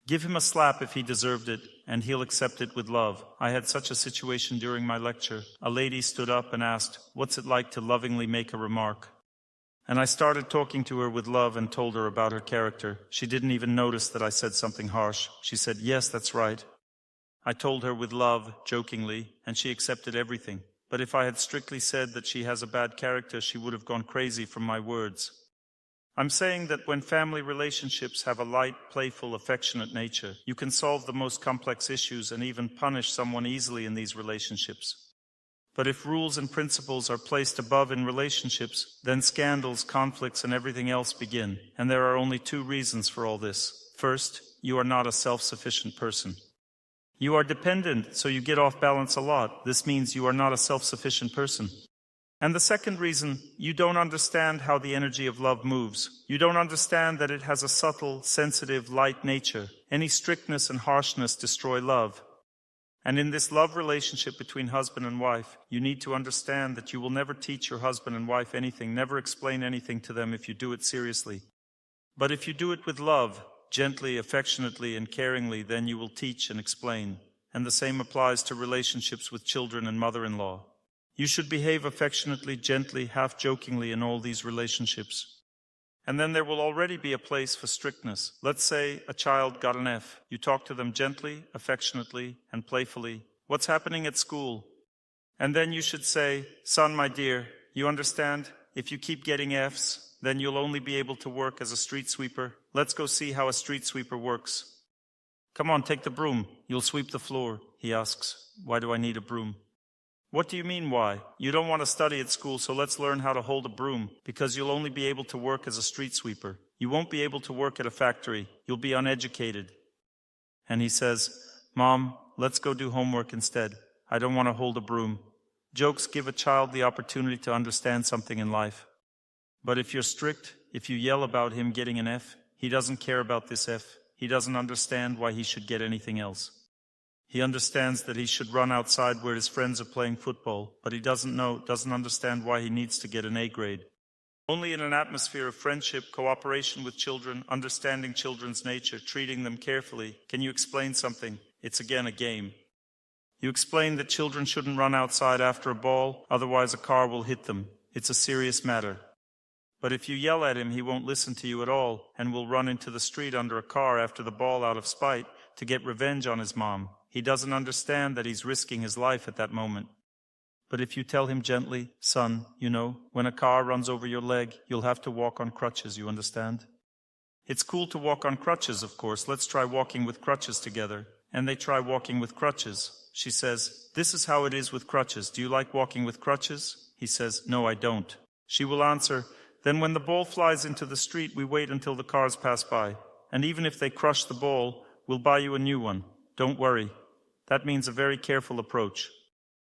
S1: Give him a slap if he deserved it, and he'll accept it with love. I had such a situation during my lecture. A lady stood up and asked, what's it like to lovingly make a remark? And I started talking to her with love and told her about her character. She didn't even notice that I said something harsh. She said, yes, that's right. I told her with love, jokingly, and she accepted everything. But if I had strictly said that she has a bad character, she would have gone crazy from my words. I'm saying that when family relationships have a light, playful, affectionate nature, you can solve the most complex issues and even punish someone easily in these relationships. But if rules and principles are placed above in relationships, then scandals, conflicts, and everything else begin. And there are only 2 reasons for all this. First, you are not a self-sufficient person. You are dependent, so you get off balance a lot. This means you are not a self-sufficient person. And the second reason, you don't understand how the energy of love moves. You don't understand that it has a subtle, sensitive, light nature. Any strictness and harshness destroy love. And in this love relationship between husband and wife, you need to understand that you will never teach your husband and wife anything, never explain anything to them if you do it seriously. But if you do it with love, gently, affectionately, and caringly, then you will teach and explain. And the same applies to relationships with children and mother-in-law. You should behave affectionately, gently, half-jokingly in all these relationships. And then there will already be a place for strictness. Let's say a child got an F. You talk to them gently, affectionately, and playfully. What's happening at school? And then you should say, son, my dear, you understand? If you keep getting Fs, then you'll only be able to work as a street sweeper. Let's go see how a street sweeper works. Come on, take the broom. You'll sweep the floor. He asks, why do I need a broom? What do you mean, why? You don't want to study at school, so let's learn how to hold a broom, because you'll only be able to work as a street sweeper. You won't be able to work at a factory. You'll be uneducated. And he says, Mom, let's go do homework instead. I don't want to hold a broom. Jokes give a child the opportunity to understand something in life. But if you're strict, if you yell about him getting an F, he doesn't care about this F. He doesn't understand why he should get anything else. He understands that he should run outside where his friends are playing football, but he doesn't understand why he needs to get an A grade. Only in an atmosphere of friendship, cooperation with children, understanding children's nature, treating them carefully, can you explain something. It's again a game. You explain that children shouldn't run outside after a ball, otherwise a car will hit them. It's a serious matter. But if you yell at him, he won't listen to you at all, and will run into the street under a car after the ball out of spite to get revenge on his mom. He doesn't understand that he's risking his life at that moment. But if you tell him gently, son, you know, when a car runs over your leg, you'll have to walk on crutches, you understand? It's cool to walk on crutches, of course. Let's try walking with crutches together. And they try walking with crutches. She says, this is how it is with crutches. Do you like walking with crutches? He says, no, I don't. She will answer, then when the ball flies into the street, we wait until the cars pass by. And even if they crush the ball, we'll buy you a new one. Don't worry. That means a very careful approach.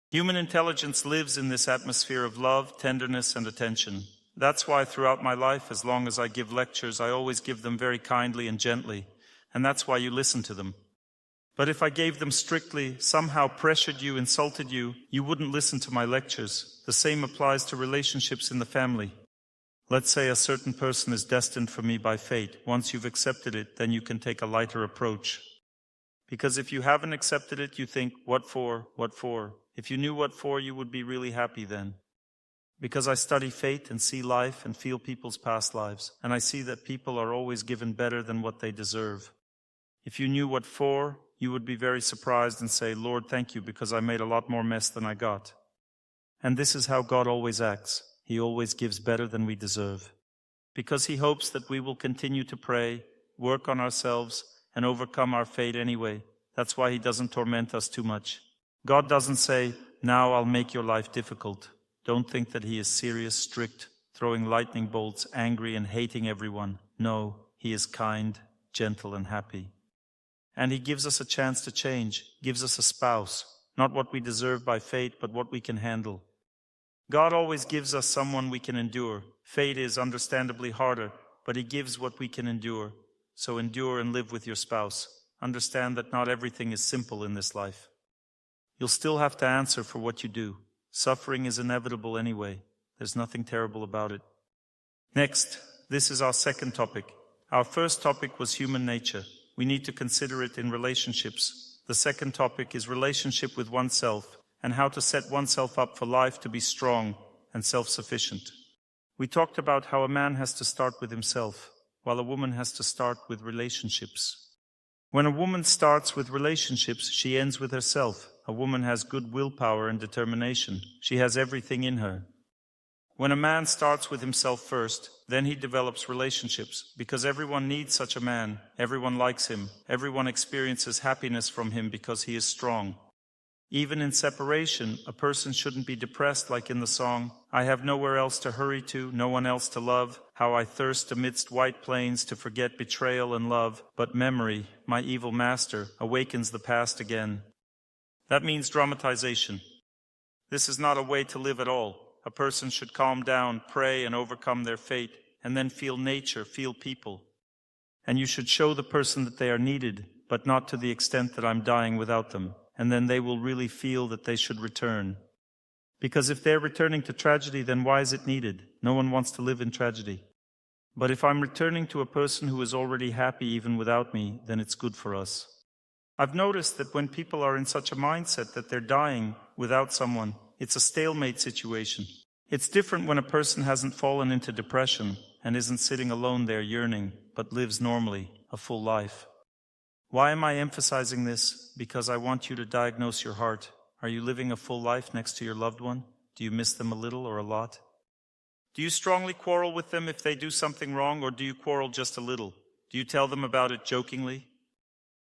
S1: Human intelligence lives in this atmosphere of love, tenderness, and attention. That's why throughout my life, as long as I give lectures, I always give them very kindly and gently, and that's why you listen to them. But if I gave them strictly, somehow pressured you, insulted you, you wouldn't listen to my lectures. The same applies to relationships in the family. Let's say a certain person is destined for me by fate. Once you've accepted it, then you can take a lighter approach. Because if you haven't accepted it, you think, what for? What for? If you knew what for, you would be really happy then. Because I study fate and see life and feel people's past lives, and I see that people are always given better than what they deserve. If you knew what for, you would be very surprised and say, Lord, thank you, because I made a lot more mess than I got. And this is how God always acts. He always gives better than we deserve. Because He hopes that we will continue to pray, work on ourselves, and overcome our fate anyway. That's why He doesn't torment us too much. God doesn't say, now I'll make your life difficult. Don't think that He is serious, strict, throwing lightning bolts, angry and hating everyone. No, He is kind, gentle and happy. And He gives us a chance to change, gives us a spouse, not what we deserve by fate, but what we can handle. God always gives us someone we can endure. Fate is understandably harder, but He gives what we can endure. So endure and live with your spouse. Understand that not everything is simple in this life. You'll still have to answer for what you do. Suffering is inevitable anyway. There's nothing terrible about it. Next, this is our second topic. Our first topic was human nature. We need to consider it in relationships. The second topic is relationship with oneself and how to set oneself up for life to be strong and self-sufficient. We talked about how a man has to start with himself, while a woman has to start with relationships. When a woman starts with relationships, she ends with herself. A woman has good willpower and determination. She has everything in her. When a man starts with himself first, then he develops relationships, because everyone needs such a man. Everyone likes him. Everyone experiences happiness from him because he is strong. Even in separation, a person shouldn't be depressed like in the song, I have nowhere else to hurry to, no one else to love, how I thirst amidst white plains to forget betrayal and love, but memory, my evil master, awakens the past again. That means dramatization. This is not a way to live at all. A person should calm down, pray, and overcome their fate, and then feel nature, feel people. And you should show the person that they are needed, but not to the extent that I'm dying without them, and then they will really feel that they should return. Because if they're returning to tragedy, then why is it needed? No one wants to live in tragedy. But if I'm returning to a person who is already happy even without me, then it's good for us. I've noticed that when people are in such a mindset that they're dying without someone, it's a stalemate situation. It's different when a person hasn't fallen into depression and isn't sitting alone there yearning, but lives normally, a full life. Why am I emphasizing this? Because I want you to diagnose your heart. Are you living a full life next to your loved one? Do you miss them a little or a lot? Do you strongly quarrel with them if they do something wrong, or do you quarrel just a little? Do you tell them about it jokingly?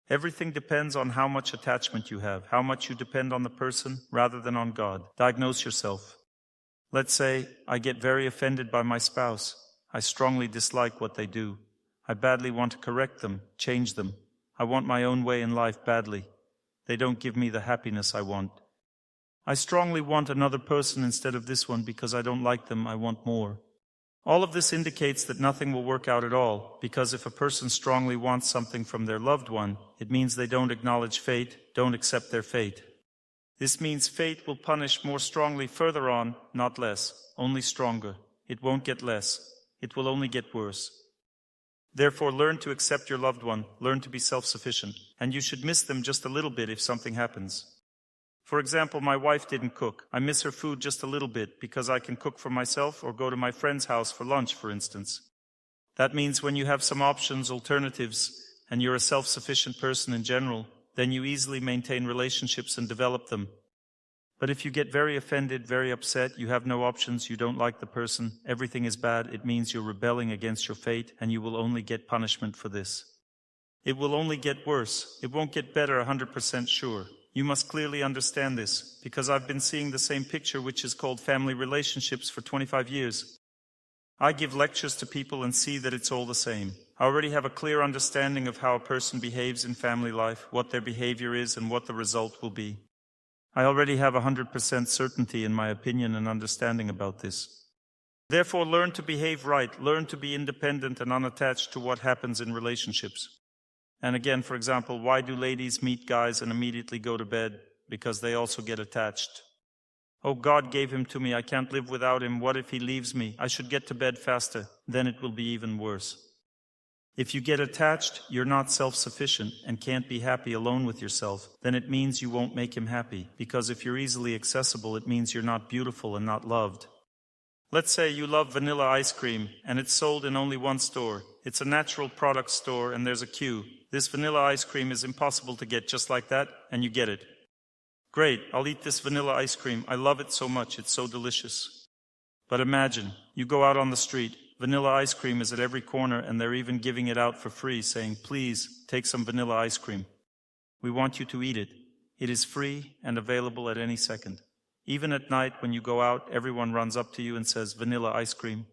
S1: Everything depends on how much attachment you have, how much you depend on the person rather than on God. Diagnose yourself. Let's say, I get very offended by my spouse. I strongly dislike what they do. I badly want to correct them, change them. I want my own way in life badly. They don't give me the happiness I want. I strongly want another person instead of this one because I don't like them, I want more. All of this indicates that nothing will work out at all, because if a person strongly wants something from their loved one, it means they don't acknowledge fate, don't accept their fate. This means fate will punish more strongly further on, not less, only stronger. It won't get less. It will only get worse. Therefore, learn to accept your loved one, learn to be self-sufficient, and you should miss them just a little bit if something happens. For example, my wife didn't cook. I miss her food just a little bit because I can cook for myself or go to my friend's house for lunch, for instance. That means when you have some options, alternatives, and you're a self-sufficient person in general, then you easily maintain relationships and develop them. But if you get very offended, very upset, you have no options, you don't like the person, everything is bad, it means you're rebelling against your fate, and you will only get punishment for this. It will only get worse. It won't get better 100% sure. You must clearly understand this, because I've been seeing the same picture, which is called family relationships, for 25 years. I give lectures to people and see that it's all the same. I already have a clear understanding of how a person behaves in family life, what their behavior is, and what the result will be. I already have 100% certainty in my opinion and understanding about this. Therefore, learn to behave right, learn to be independent and unattached to what happens in relationships. And again, for example, why do ladies meet guys and immediately go to bed? Because they also get attached. Oh, God gave him to me, I can't live without him, what if he leaves me? I should get to bed faster, then it will be even worse. If you get attached, you're not self-sufficient and can't be happy alone with yourself, then it means you won't make him happy, because if you're easily accessible, it means you're not beautiful and not loved. Let's say you love vanilla ice cream, and it's sold in only one store. It's a natural product store, and there's a queue. This vanilla ice cream is impossible to get just like that, and you get it. Great, I'll eat this vanilla ice cream. I love it so much, it's so delicious. But imagine, you go out on the street, vanilla ice cream is at every corner, and they're even giving it out for free, saying, please, take some vanilla ice cream. We want you to eat it. It is free and available at any second. Even at night when you go out, everyone runs up to you and says, vanilla ice cream.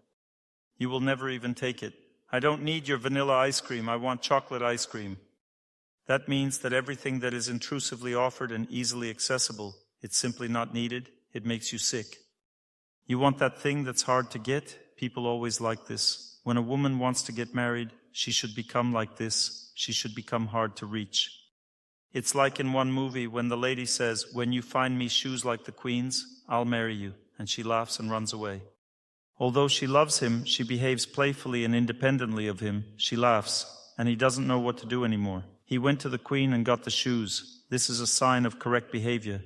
S1: You will never even take it. I don't need your vanilla ice cream, I want chocolate ice cream. That means that everything that is intrusively offered and easily accessible, it's simply not needed, it makes you sick. You want that thing that's hard to get? People always like this. When a woman wants to get married, she should become like this, she should become hard to reach. It's like in one movie when the lady says, when you find me shoes like the queen's, I'll marry you, and she laughs and runs away. Although she loves him, she behaves playfully and independently of him, she laughs, and he doesn't know what to do anymore. He went to the queen and got the shoes. This is a sign of correct behavior.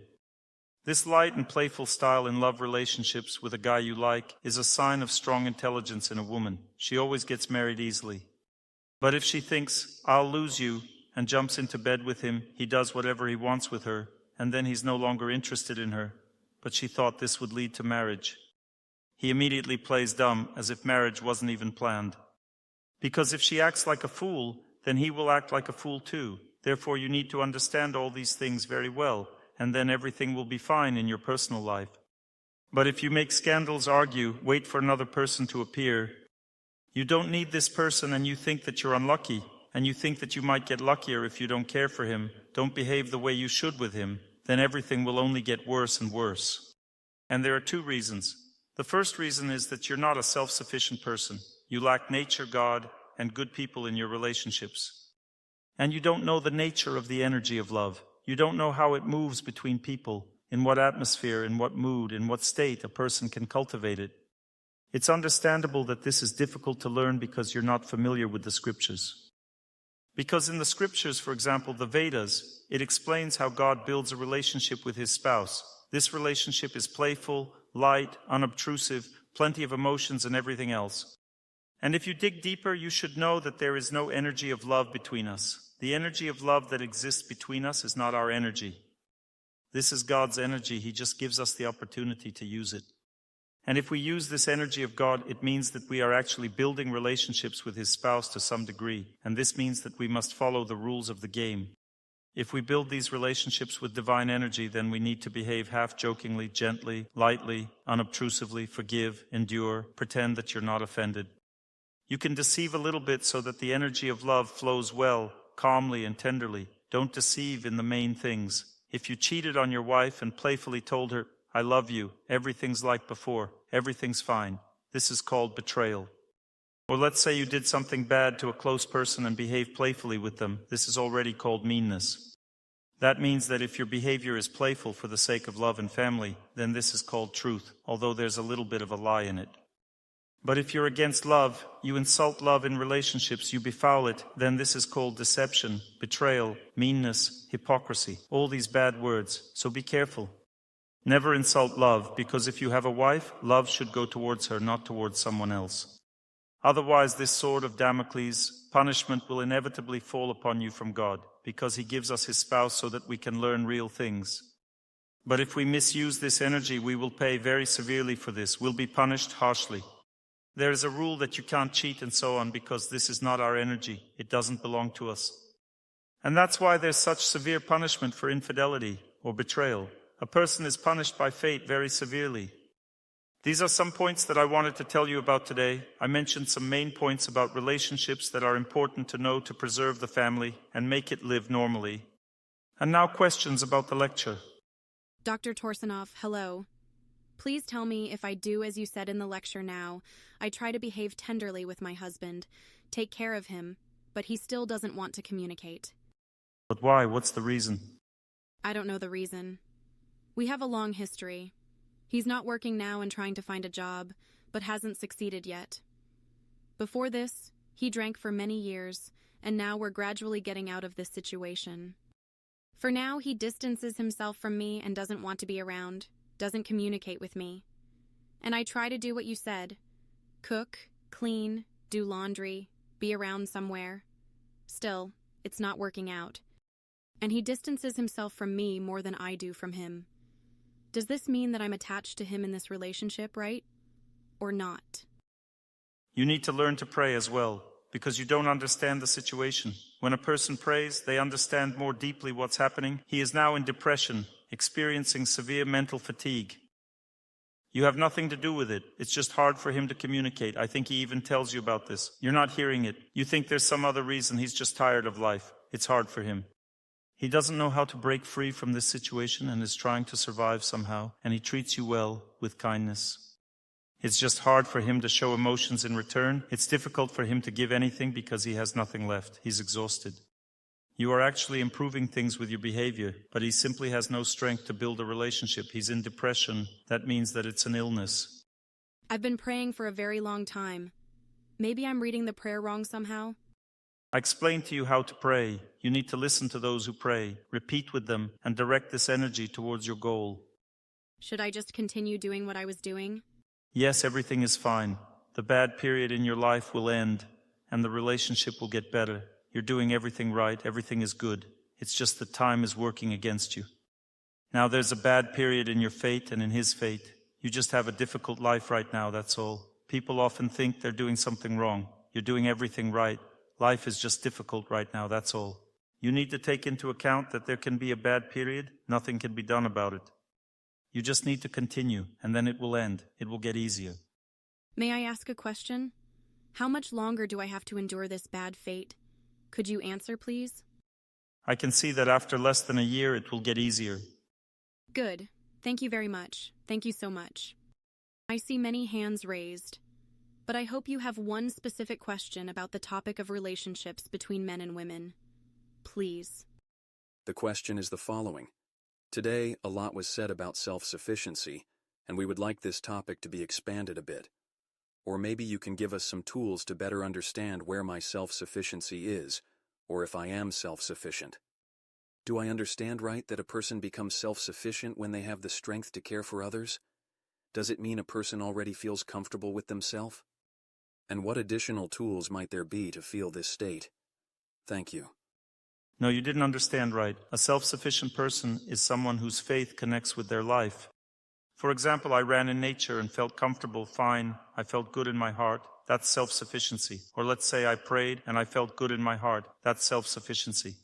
S1: This light and playful style in love relationships with a guy you like is a sign of strong intelligence in a woman. She always gets married easily. But if she thinks, I'll lose you, and jumps into bed with him, he does whatever he wants with her, and then he's no longer interested in her. But she thought this would lead to marriage. He immediately plays dumb, as if marriage wasn't even planned. Because if she acts like a fool, then he will act like a fool too. Therefore, you need to understand all these things very well, and then everything will be fine in your personal life. But if you make scandals, argue, wait for another person to appear, you don't need this person and you think that you're unlucky, and you think that you might get luckier if you don't care for him, don't behave the way you should with him, then everything will only get worse and worse. And there are two reasons. The first reason is that you're not a self-sufficient person. You lack nature, God, and good people in your relationships. And you don't know the nature of the energy of love. You don't know how it moves between people, in what atmosphere, in what mood, in what state a person can cultivate it. It's understandable that this is difficult to learn because you're not familiar with the scriptures. Because in the scriptures, for example, the Vedas, it explains how God builds a relationship with his spouse. This relationship is playful, light, unobtrusive, plenty of emotions and everything else. And if you dig deeper, you should know that there is no energy of love between us. The energy of love that exists between us is not our energy. This is God's energy. He just gives us the opportunity to use it. And if we use this energy of God, it means that we are actually building relationships with his spouse to some degree. And this means that we must follow the rules of the game. If we build these relationships with divine energy, then we need to behave half-jokingly, gently, lightly, unobtrusively, forgive, endure, pretend that you're not offended. You can deceive a little bit so that the energy of love flows well, calmly and tenderly. Don't deceive in the main things. If you cheated on your wife and playfully told her, I love you, everything's like before, everything's fine, this is called betrayal. Or let's say you did something bad to a close person and behaved playfully with them, this is already called meanness. That means that if your behavior is playful for the sake of love and family, then this is called truth, although there's a little bit of a lie in it. But if you're against love, you insult love in relationships, you befoul it, then this is called deception, betrayal, meanness, hypocrisy, all these bad words, so be careful. Never insult love, because if you have a wife, love should go towards her, not towards someone else. Otherwise, this sword of Damocles, punishment will inevitably fall upon you from God, because he gives us his spouse so that we can learn real things. But if we misuse this energy, we will pay very severely for this, we'll be punished harshly. There is a rule that you can't cheat and so on, because this is not our energy, it doesn't belong to us. And that's why there's such severe punishment for infidelity or betrayal. A person is punished by fate very severely. These are some points that I wanted to tell you about today. I mentioned some main points about relationships that are important to know to preserve the family and make it live normally. And now questions about the lecture.
S2: Dr. Torsunov, hello. Please tell me if I do as you said in the lecture now. I try to behave tenderly with my husband, take care of him, but he still doesn't want to communicate.
S1: But why? What's the reason?
S2: I don't know the reason. We have a long history. He's not working now and trying to find a job, but hasn't succeeded yet. Before this, he drank for many years, and now we're gradually getting out of this situation. For now, he distances himself from me and doesn't want to be around, doesn't communicate with me. And I try to do what you said. Cook, clean, do laundry, be around somewhere. Still, it's not working out. And he distances himself from me more than I do from him. Does this mean that I'm attached to him in this relationship, right? Or not?
S1: You need to learn to pray as well, because you don't understand the situation. When a person prays, they understand more deeply what's happening. He is now in depression, experiencing severe mental fatigue. You have nothing to do with it. It's just hard for him to communicate. I think he even tells you about this. You're not hearing it. You think there's some other reason. He's just tired of life. It's hard for him. He doesn't know how to break free from this situation and is trying to survive somehow, and he treats you well, with kindness. It's just hard for him to show emotions in return. It's difficult for him to give anything because he has nothing left. He's exhausted. You are actually improving things with your behavior, but he simply has no strength to build a relationship. He's in depression. That means that it's an illness.
S2: I've been praying for a very long time. Maybe I'm reading the prayer wrong somehow?
S1: I explained to you how to pray. You need to listen to those who pray, repeat with them, and direct this energy towards your goal.
S2: Should I just continue doing what I was doing?
S1: Yes, everything is fine. The bad period in your life will end, and the relationship will get better. You're doing everything right, everything is good. It's just that time is working against you. Now there's a bad period in your fate and in his fate. You just have a difficult life right now, that's all. People often think they're doing something wrong. You're doing everything right. Life is just difficult right now, that's all. You need to take into account that there can be a bad period. Nothing can be done about it. You just need to continue, and then it will end. It will get easier.
S2: May I ask a question? How much longer do I have to endure this bad fate? Could you answer, please?
S1: I can see that after less than a year, it will get easier.
S2: Good. Thank you very much. Thank you so much. I see many hands raised, but I hope you have one specific question about the topic of relationships between men and women. Please.
S3: The question is the following. Today, a lot was said about self-sufficiency, and we would like this topic to be expanded a bit. Or maybe you can give us some tools to better understand where my self-sufficiency is, or if I am self-sufficient. Do I understand right that a person becomes self-sufficient when they have the strength to care for others? Does it mean a person already feels comfortable with themselves? And what additional tools might there be to feel this state? Thank you.
S1: No, you didn't understand right. A self-sufficient person is someone whose faith connects with their life. For example, I ran in nature and felt comfortable, fine. I felt good in my heart. That's self-sufficiency. Or let's say I prayed and I felt good in my heart. That's self-sufficiency.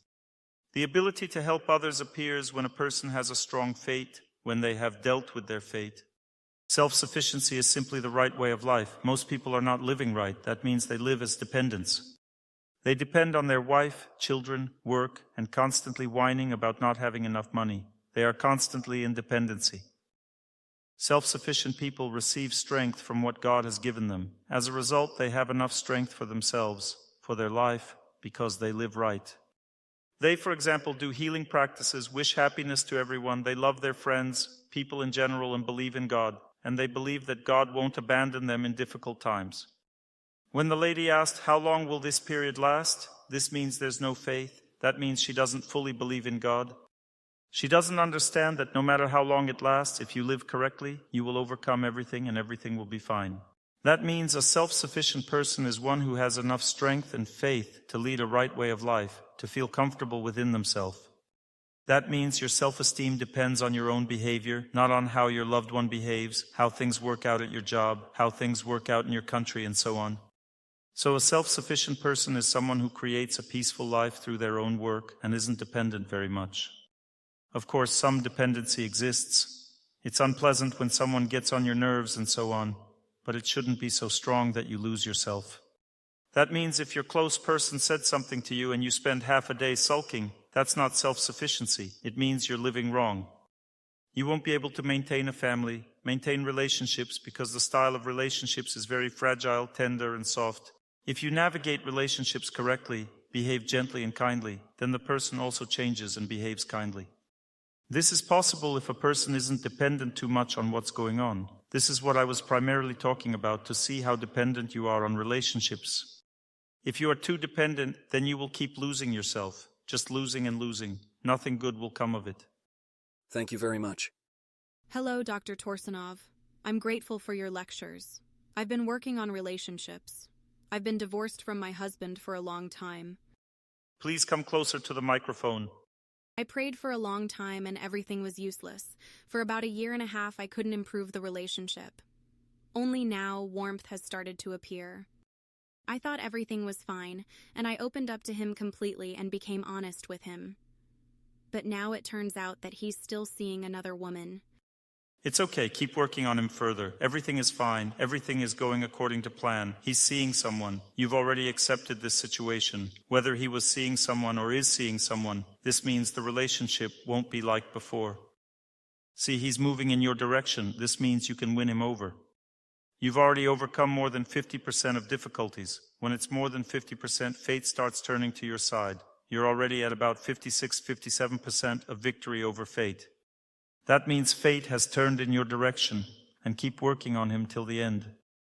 S1: The ability to help others appears when a person has a strong faith, when they have dealt with their fate. Self-sufficiency is simply the right way of life. Most people are not living right. That means they live as dependents. They depend on their wife, children, work, and constantly whining about not having enough money. They are constantly in dependency. Self-sufficient people receive strength from what God has given them. As a result, they have enough strength for themselves, for their life, because they live right. They, for example, do healing practices, wish happiness to everyone. They love their friends, people in general, and believe in God. And they believe that God won't abandon them in difficult times. When the lady asked, "How long will this period last?" this means there's no faith. That means she doesn't fully believe in God. She doesn't understand that no matter how long it lasts, if you live correctly, you will overcome everything and everything will be fine. That means a self-sufficient person is one who has enough strength and faith to lead a right way of life, to feel comfortable within themselves. That means your self-esteem depends on your own behavior, not on how your loved one behaves, how things work out at your job, how things work out in your country, and so on. So a self-sufficient person is someone who creates a peaceful life through their own work and isn't dependent very much. Of course, some dependency exists. It's unpleasant when someone gets on your nerves and so on, but it shouldn't be so strong that you lose yourself. That means if your close person said something to you and you spend half a day sulking, that's not self-sufficiency. It means you're living wrong. You won't be able to maintain a family, maintain relationships, because the style of relationships is very fragile, tender, and soft. If you navigate relationships correctly, behave gently and kindly, then the person also changes and behaves kindly. This is possible if a person isn't dependent too much on what's going on. This is what I was primarily talking about, to see how dependent you are on relationships. If you are too dependent, then you will keep losing yourself, just losing and losing. Nothing good will come of it.
S3: Thank you very much.
S2: Hello, Dr. Torsunov. I'm grateful for your lectures. I've been working on relationships. I've been divorced from my husband for a long time.
S1: Please come closer to the microphone.
S2: I prayed for a long time and everything was useless. For about a year and a half, I couldn't improve the relationship. Only now, warmth has started to appear. I thought everything was fine, and I opened up to him completely and became honest with him. But now it turns out that he's still seeing another woman.
S1: It's okay, keep working on him further. Everything is fine. Everything is going according to plan. He's seeing someone. You've already accepted this situation. Whether he was seeing someone or is seeing someone, this means the relationship won't be like before. See, he's moving in your direction. This means you can win him over. You've already overcome more than 50% of difficulties. When it's more than 50%, fate starts turning to your side. You're already at about 56-57% of victory over fate. That means fate has turned in your direction, and keep working on him till the end.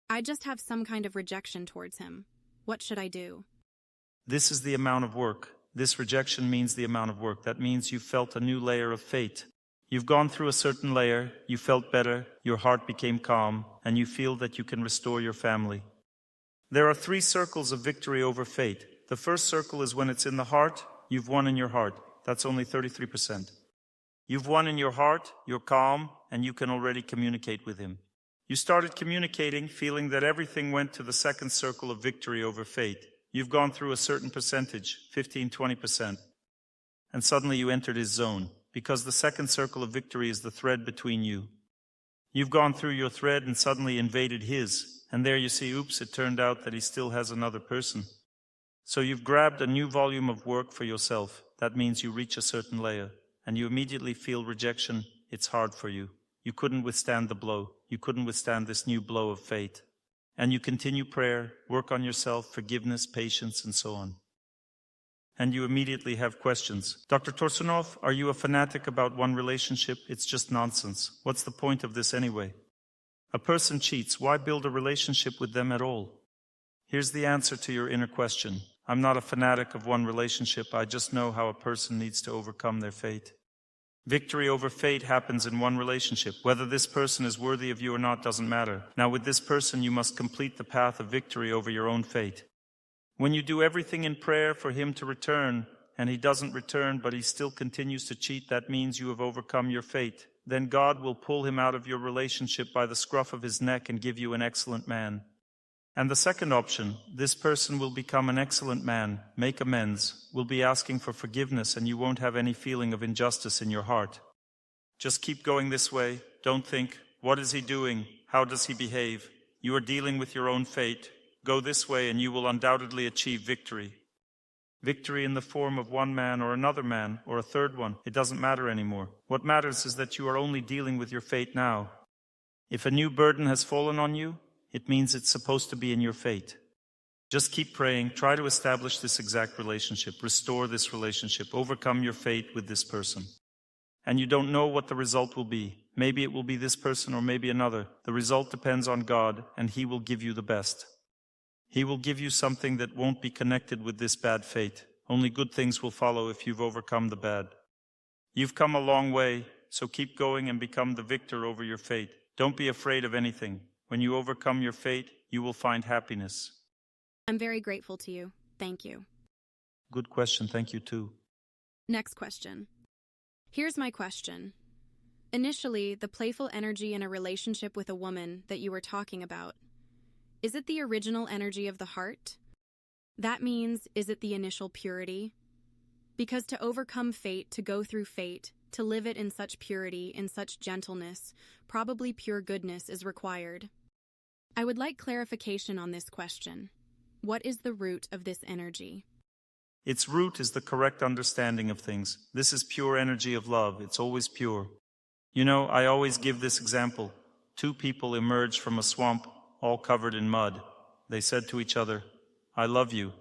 S2: I just have some kind of rejection towards him. What should I do?
S1: This is the amount of work. This rejection means the amount of work. That means you've felt a new layer of fate. You've gone through a certain layer, you felt better, your heart became calm, and you feel that you can restore your family. There are 3 circles of victory over fate. The first circle is when it's in the heart. You've won in your heart. That's only 33%. You've won in your heart, you're calm, and you can already communicate with him. You started communicating, feeling that everything went to the second circle of victory over fate. You've gone through a certain percentage, 15-20%. And suddenly you entered his zone, because the second circle of victory is the thread between you. You've gone through your thread and suddenly invaded his, and there you see, oops, it turned out that he still has another person. So you've grabbed a new volume of work for yourself. That means you reach a certain layer. And you immediately feel rejection. It's hard for you. You couldn't withstand the blow. You couldn't withstand this new blow of fate. And you continue prayer, work on yourself, forgiveness, patience, and so on. And you immediately have questions. Dr. Torsunov, are you a fanatic about one relationship? It's just nonsense. What's the point of this anyway? A person cheats. Why build a relationship with them at all? Here's the answer to your inner question. I'm not a fanatic of one relationship. I just know how a person needs to overcome their fate. Victory over fate happens in one relationship. Whether this person is worthy of you or not doesn't matter. Now with this person you must complete the path of victory over your own fate. When you do everything in prayer for him to return, and he doesn't return but he still continues to cheat, that means you have overcome your fate. Then God will pull him out of your relationship by the scruff of his neck and give you an excellent man. And the second option, this person will become an excellent man, make amends, will be asking for forgiveness, and you won't have any feeling of injustice in your heart. Just keep going this way. Don't think, what is he doing? How does he behave? You are dealing with your own fate. Go this way and you will undoubtedly achieve victory. Victory in the form of one man or another man or a third one. It doesn't matter anymore. What matters is that you are only dealing with your fate now. If a new burden has fallen on you, it means it's supposed to be in your fate. Just keep praying. Try to establish this exact relationship. Restore this relationship. Overcome your fate with this person. And you don't know what the result will be. Maybe it will be this person or maybe another. The result depends on God, and He will give you the best. He will give you something that won't be connected with this bad fate. Only good things will follow if you've overcome the bad. You've come a long way, so keep going and become the victor over your fate. Don't be afraid of anything. When you overcome your fate, you will find happiness.
S2: I'm very grateful to you. Thank you.
S1: Good question. Thank you too.
S2: Next question. Here's my question. Initially, the playful energy in a relationship with a woman that you were talking about, is it the original energy of the heart? That means, is it the initial purity? Because to overcome fate, to go through fate, to live it in such purity, in such gentleness, probably pure goodness is required. I would like clarification on this question. What is the root of this energy?
S1: Its root is the correct understanding of things. This is pure energy of love. It's always pure. You know, I always give this example. Two people emerged from a swamp, all covered in mud. They said to each other, "I love you,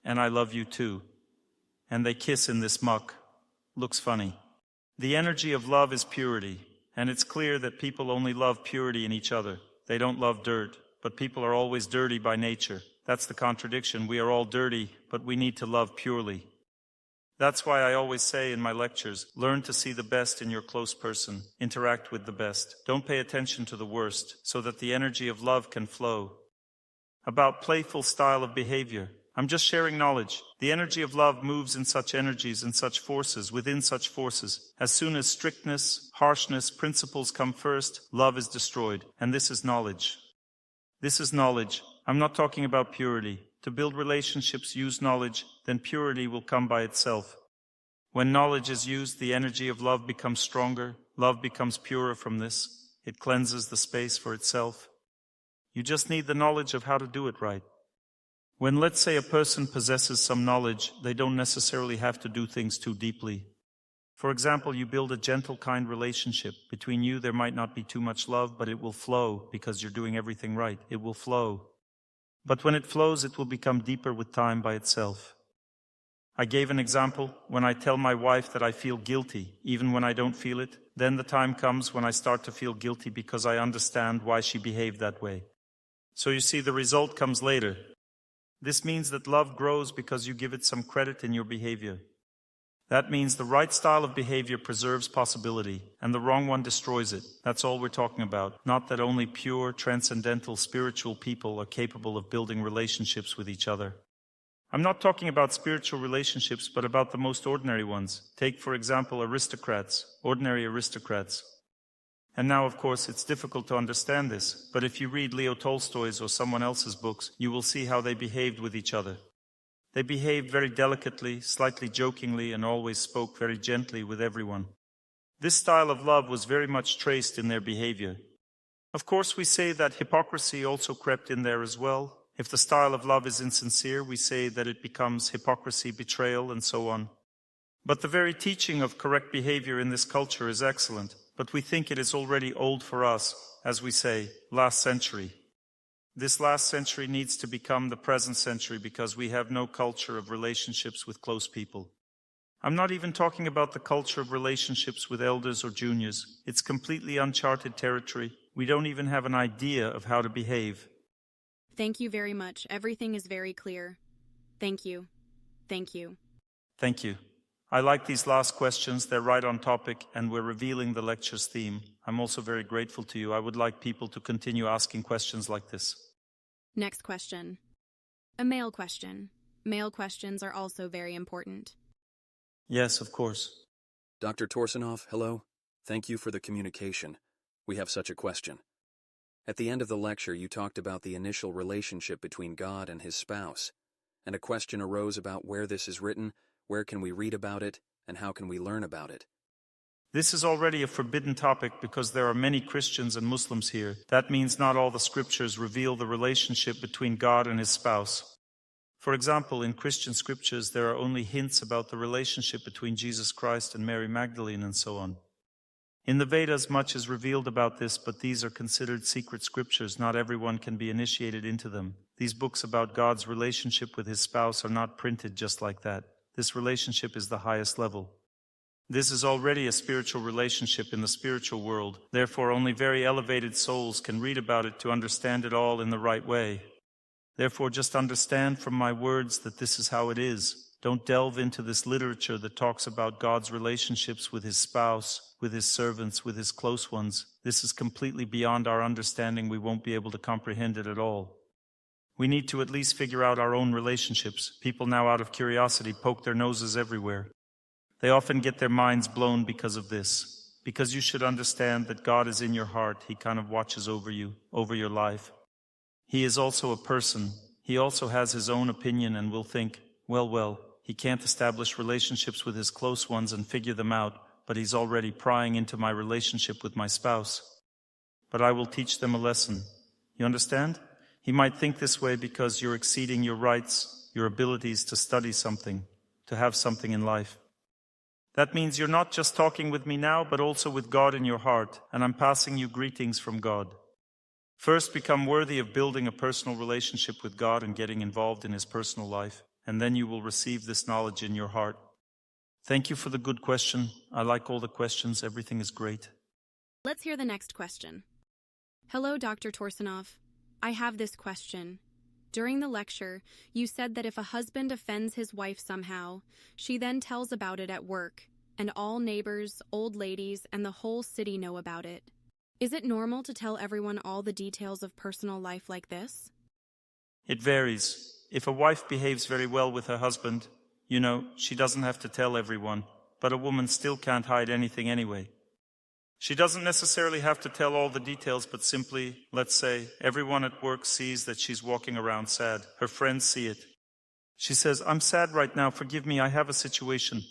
S1: and I love you too." And they kiss in this muck. Looks funny. The energy of love is purity, and it's clear that people only love purity in each other. They don't love dirt, but people are always dirty by nature. That's the contradiction. We are all dirty, but we need to love purely. That's why I always say in my lectures, learn to see the best in your close person. Interact with the best. Don't pay attention to the worst, so that the energy of love can flow. About playful style of behavior. I'm just sharing knowledge. The energy of love moves in such energies and such forces, within such forces. As soon as strictness, harshness, principles come first, love is destroyed. And this is knowledge. This is knowledge. I'm not talking about purity. To build relationships, use knowledge, then purity will come by itself. When knowledge is used, the energy of love becomes stronger. Love becomes purer from this. It cleanses the space for itself. You just need the knowledge of how to do it right. When, let's say, a person possesses some knowledge, they don't necessarily have to do things too deeply. For example, you build a gentle, kind relationship. Between you, there might not be too much love, but it will flow because you're doing everything right. It will flow. But when it flows, it will become deeper with time by itself. I gave an example. When I tell my wife that I feel guilty, even when I don't feel it, then the time comes when I start to feel guilty because I understand why she behaved that way. So you see, the result comes later. This means that love grows because you give it some credit in your behavior. That means the right style of behavior preserves possibility, and the wrong one destroys it. That's all we're talking about. Not that only pure, transcendental, spiritual people are capable of building relationships with each other. I'm not talking about spiritual relationships, but about the most ordinary ones. Take, for example, aristocrats, ordinary aristocrats. And now, of course, it's difficult to understand this, but if you read Leo Tolstoy's or someone else's books, you will see how they behaved with each other. They behaved very delicately, slightly jokingly, and always spoke very gently with everyone. This style of love was very much traced in their behavior. Of course, we say that hypocrisy also crept in there as well. If the style of love is insincere, we say that it becomes hypocrisy, betrayal, and so on. But the very teaching of correct behavior in this culture is excellent, but we think it is already old for us, as we say, last century. This last century needs to become the present century because we have no culture of relationships with close people. I'm not even talking about the culture of relationships with elders or juniors. It's completely uncharted territory. We don't even have an idea of how to behave.
S2: Thank you very much. Everything is very clear. Thank you. Thank you.
S1: Thank you. I like these last questions. They're right on topic, and we're revealing the lecture's theme. I'm also very grateful to you. I would like people to continue asking questions like this.
S2: Next question. A male question. Male questions are also very important.
S1: Yes, of course.
S3: Dr. Torsunov, hello. Thank you for the communication. We have such a question. At the end of the lecture, you talked about the initial relationship between God and his spouse, and a question arose about where this is written, where can we read about it, and how can we learn about it?
S1: This is already a forbidden topic because there are many Christians and Muslims here. That means not all the scriptures reveal the relationship between God and his spouse. For example, in Christian scriptures, there are only hints about the relationship between Jesus Christ and Mary Magdalene and so on. In the Vedas, much is revealed about this, but these are considered secret scriptures. Not everyone can be initiated into them. These books about God's relationship with his spouse are not printed just like that. This relationship is the highest level. This is already a spiritual relationship in the spiritual world. Therefore, only very elevated souls can read about it to understand it all in the right way. Therefore, just understand from my words that this is how it is. Don't delve into this literature that talks about God's relationships with his spouse, with his servants, with his close ones. This is completely beyond our understanding. We won't be able to comprehend it at all. We need to at least figure out our own relationships. People now, out of curiosity, poke their noses everywhere. They often get their minds blown because of this. Because you should understand that God is in your heart. He kind of watches over you, over your life. He is also a person. He also has his own opinion and will think, well, he can't establish relationships with his close ones and figure them out, but he's already prying into my relationship with my spouse. But I will teach them a lesson. You understand? He might think this way because you're exceeding your rights, your abilities to study something, to have something in life. That means you're not just talking with me now, but also with God in your heart, and I'm passing you greetings from God. First, become worthy of building a personal relationship with God and getting involved in His personal life, and then you will receive this knowledge in your heart. Thank you for the good question. I like all the questions. Everything is great.
S2: Let's hear the next question. Hello, Dr. Torsunov. I have this question. During the lecture, you said that if a husband offends his wife somehow, she then tells about it at work, and all neighbors, old ladies, and the whole city know about it. Is it normal to tell everyone all the details of personal life like this?
S1: It varies. If a wife behaves very well with her husband, she doesn't have to tell everyone, but a woman still can't hide anything anyway. She doesn't necessarily have to tell all the details, but simply, let's say, everyone at work sees that she's walking around sad. Her friends see it. She says, "I'm sad right now, forgive me, I have a situation."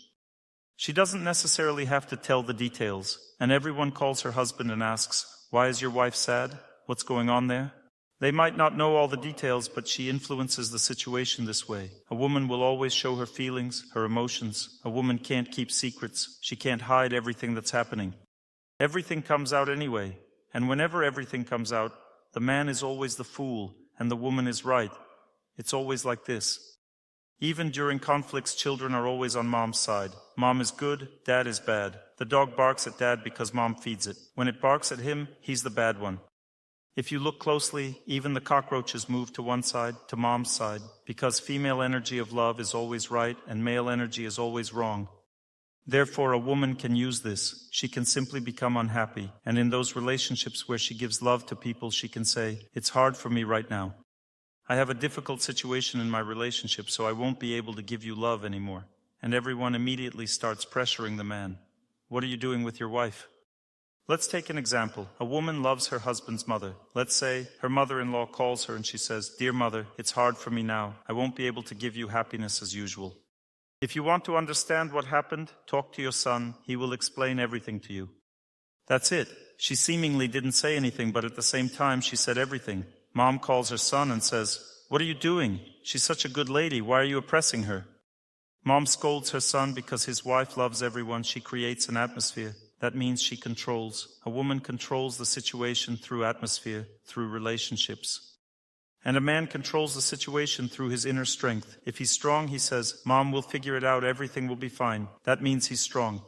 S1: She doesn't necessarily have to tell the details, and everyone calls her husband and asks, "Why is your wife sad? What's going on there?" They might not know all the details, but she influences the situation this way. A woman will always show her feelings, her emotions. A woman can't keep secrets. She can't hide everything that's happening. Everything comes out anyway, and whenever everything comes out, the man is always the fool, and the woman is right. It's always like this. Even during conflicts, children are always on mom's side. Mom is good, dad is bad. The dog barks at dad because mom feeds it. When it barks at him, he's the bad one. If you look closely, even the cockroaches move to one side, to mom's side, because female energy of love is always right and male energy is always wrong. Therefore, a woman can use this. She can simply become unhappy, and in those relationships where she gives love to people, she can say, "It's hard for me right now. I have a difficult situation in my relationship, so I won't be able to give you love anymore." And everyone immediately starts pressuring the man. What are you doing with your wife? Let's take an example. A woman loves her husband's mother. Let's say her mother-in-law calls her and she says, "Dear mother, it's hard for me now. I won't be able to give you happiness as usual. If you want to understand what happened, talk to your son. He will explain everything to you." That's it. She seemingly didn't say anything, but at the same time she said everything. Mom calls her son and says, "What are you doing? She's such a good lady. Why are you oppressing her?" Mom scolds her son because his wife loves everyone. She creates an atmosphere. That means she controls. A woman controls the situation through atmosphere, through relationships. And a man controls the situation through his inner strength. If he's strong, he says, "Mom will figure it out, everything will be fine." That means he's strong.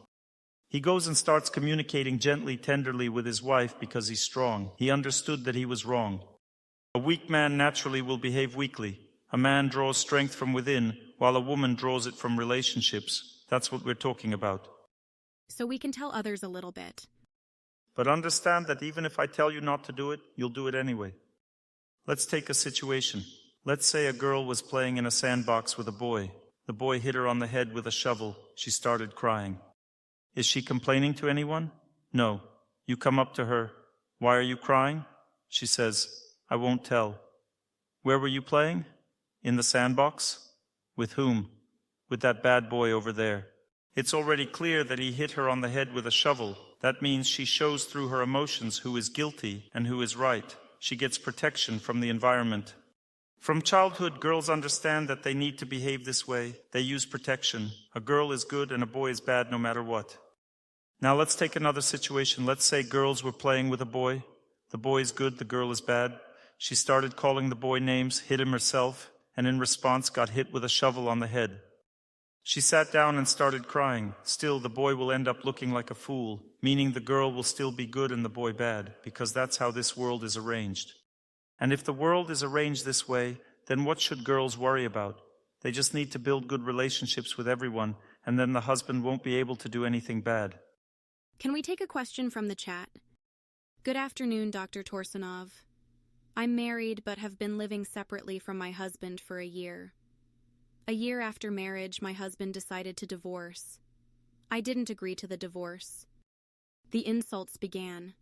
S1: He goes and starts communicating gently, tenderly with his wife because he's strong. He understood that he was wrong. A weak man naturally will behave weakly. A man draws strength from within, while a woman draws it from relationships. That's what we're talking about.
S2: So we can tell others a little bit.
S1: But understand that even if I tell you not to do it, you'll do it anyway. Let's take a situation. Let's say a girl was playing in a sandbox with a boy. The boy hit her on the head with a shovel. She started crying. Is she complaining to anyone? No. You come up to her. "Why are you crying?" She says, "I won't tell." "Where were you playing?" "In the sandbox." "With whom?" "With that bad boy over there." It's already clear that he hit her on the head with a shovel. That means she shows through her emotions who is guilty and who is right. She gets protection from the environment. From childhood, girls understand that they need to behave this way. They use protection. A girl is good and a boy is bad no matter what. Now let's take another situation. Let's say girls were playing with a boy. The boy is good, the girl is bad. She started calling the boy names, hit him herself, and in response got hit with a shovel on the head. She sat down and started crying. Still, the boy will end up looking like a fool, meaning the girl will still be good and the boy bad, because that's how this world is arranged. And if the world is arranged this way, then what should girls worry about? They just need to build good relationships with everyone, and then the husband won't be able to do anything bad.
S2: Can we take a question from the chat? Good afternoon, Dr. Torsunov. I'm married but have been living separately from my husband for a year. A year after marriage, my husband decided to divorce. I didn't agree to the divorce. The insults began.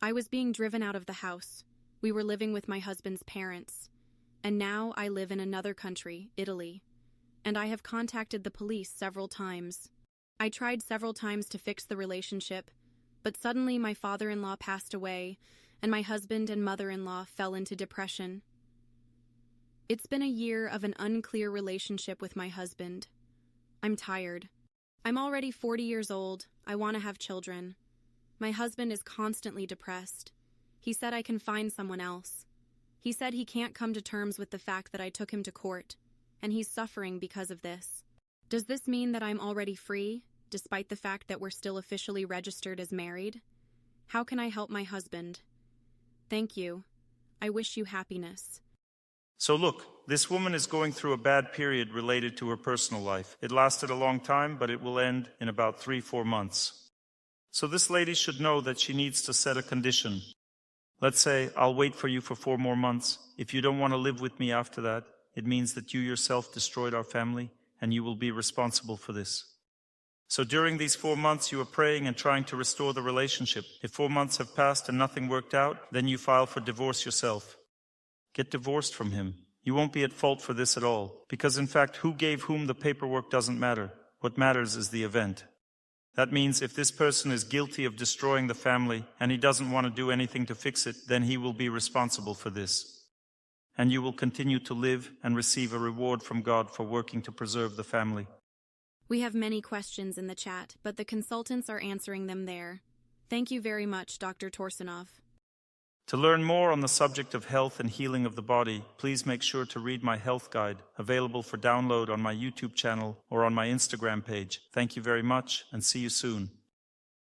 S2: I was being driven out of the house. We were living with my husband's parents. And now I live in another country, Italy. And I have contacted the police several times. I tried several times to fix the relationship, but suddenly my father-in-law passed away, and my husband and mother-in-law fell into depression. It's been a year of an unclear relationship with my husband. I'm tired. I'm already 40 years old. I want to have children. My husband is constantly depressed. He said I can find someone else. He said he can't come to terms with the fact that I took him to court, and he's suffering because of this. Does this mean that I'm already free, despite the fact that we're still officially registered as married? How can I help my husband? Thank you. I wish you happiness.
S1: So look, this woman is going through a bad period related to her personal life. It lasted a long time, but it will end in about 3-4 months. So this lady should know that she needs to set a condition. Let's say, I'll wait for you for 4 more months. If you don't want to live with me after that, it means that you yourself destroyed our family, and you will be responsible for this. So during these 4 months, you are praying and trying to restore the relationship. If 4 months have passed and nothing worked out, then you file for divorce yourself. Get divorced from him. You won't be at fault for this at all, because in fact, who gave whom the paperwork doesn't matter. What matters is the event. That means if this person is guilty of destroying the family and he doesn't want to do anything to fix it, then he will be responsible for this. And you will continue to live and receive a reward from God for working to preserve the family.
S2: We have many questions in the chat, but the consultants are answering them there. Thank you very much, Dr. Torsunov.
S1: To learn more on the subject of health and healing of the body, please make sure to read my health guide, available for download on my YouTube channel or on my Instagram page. Thank you very much, and see you soon.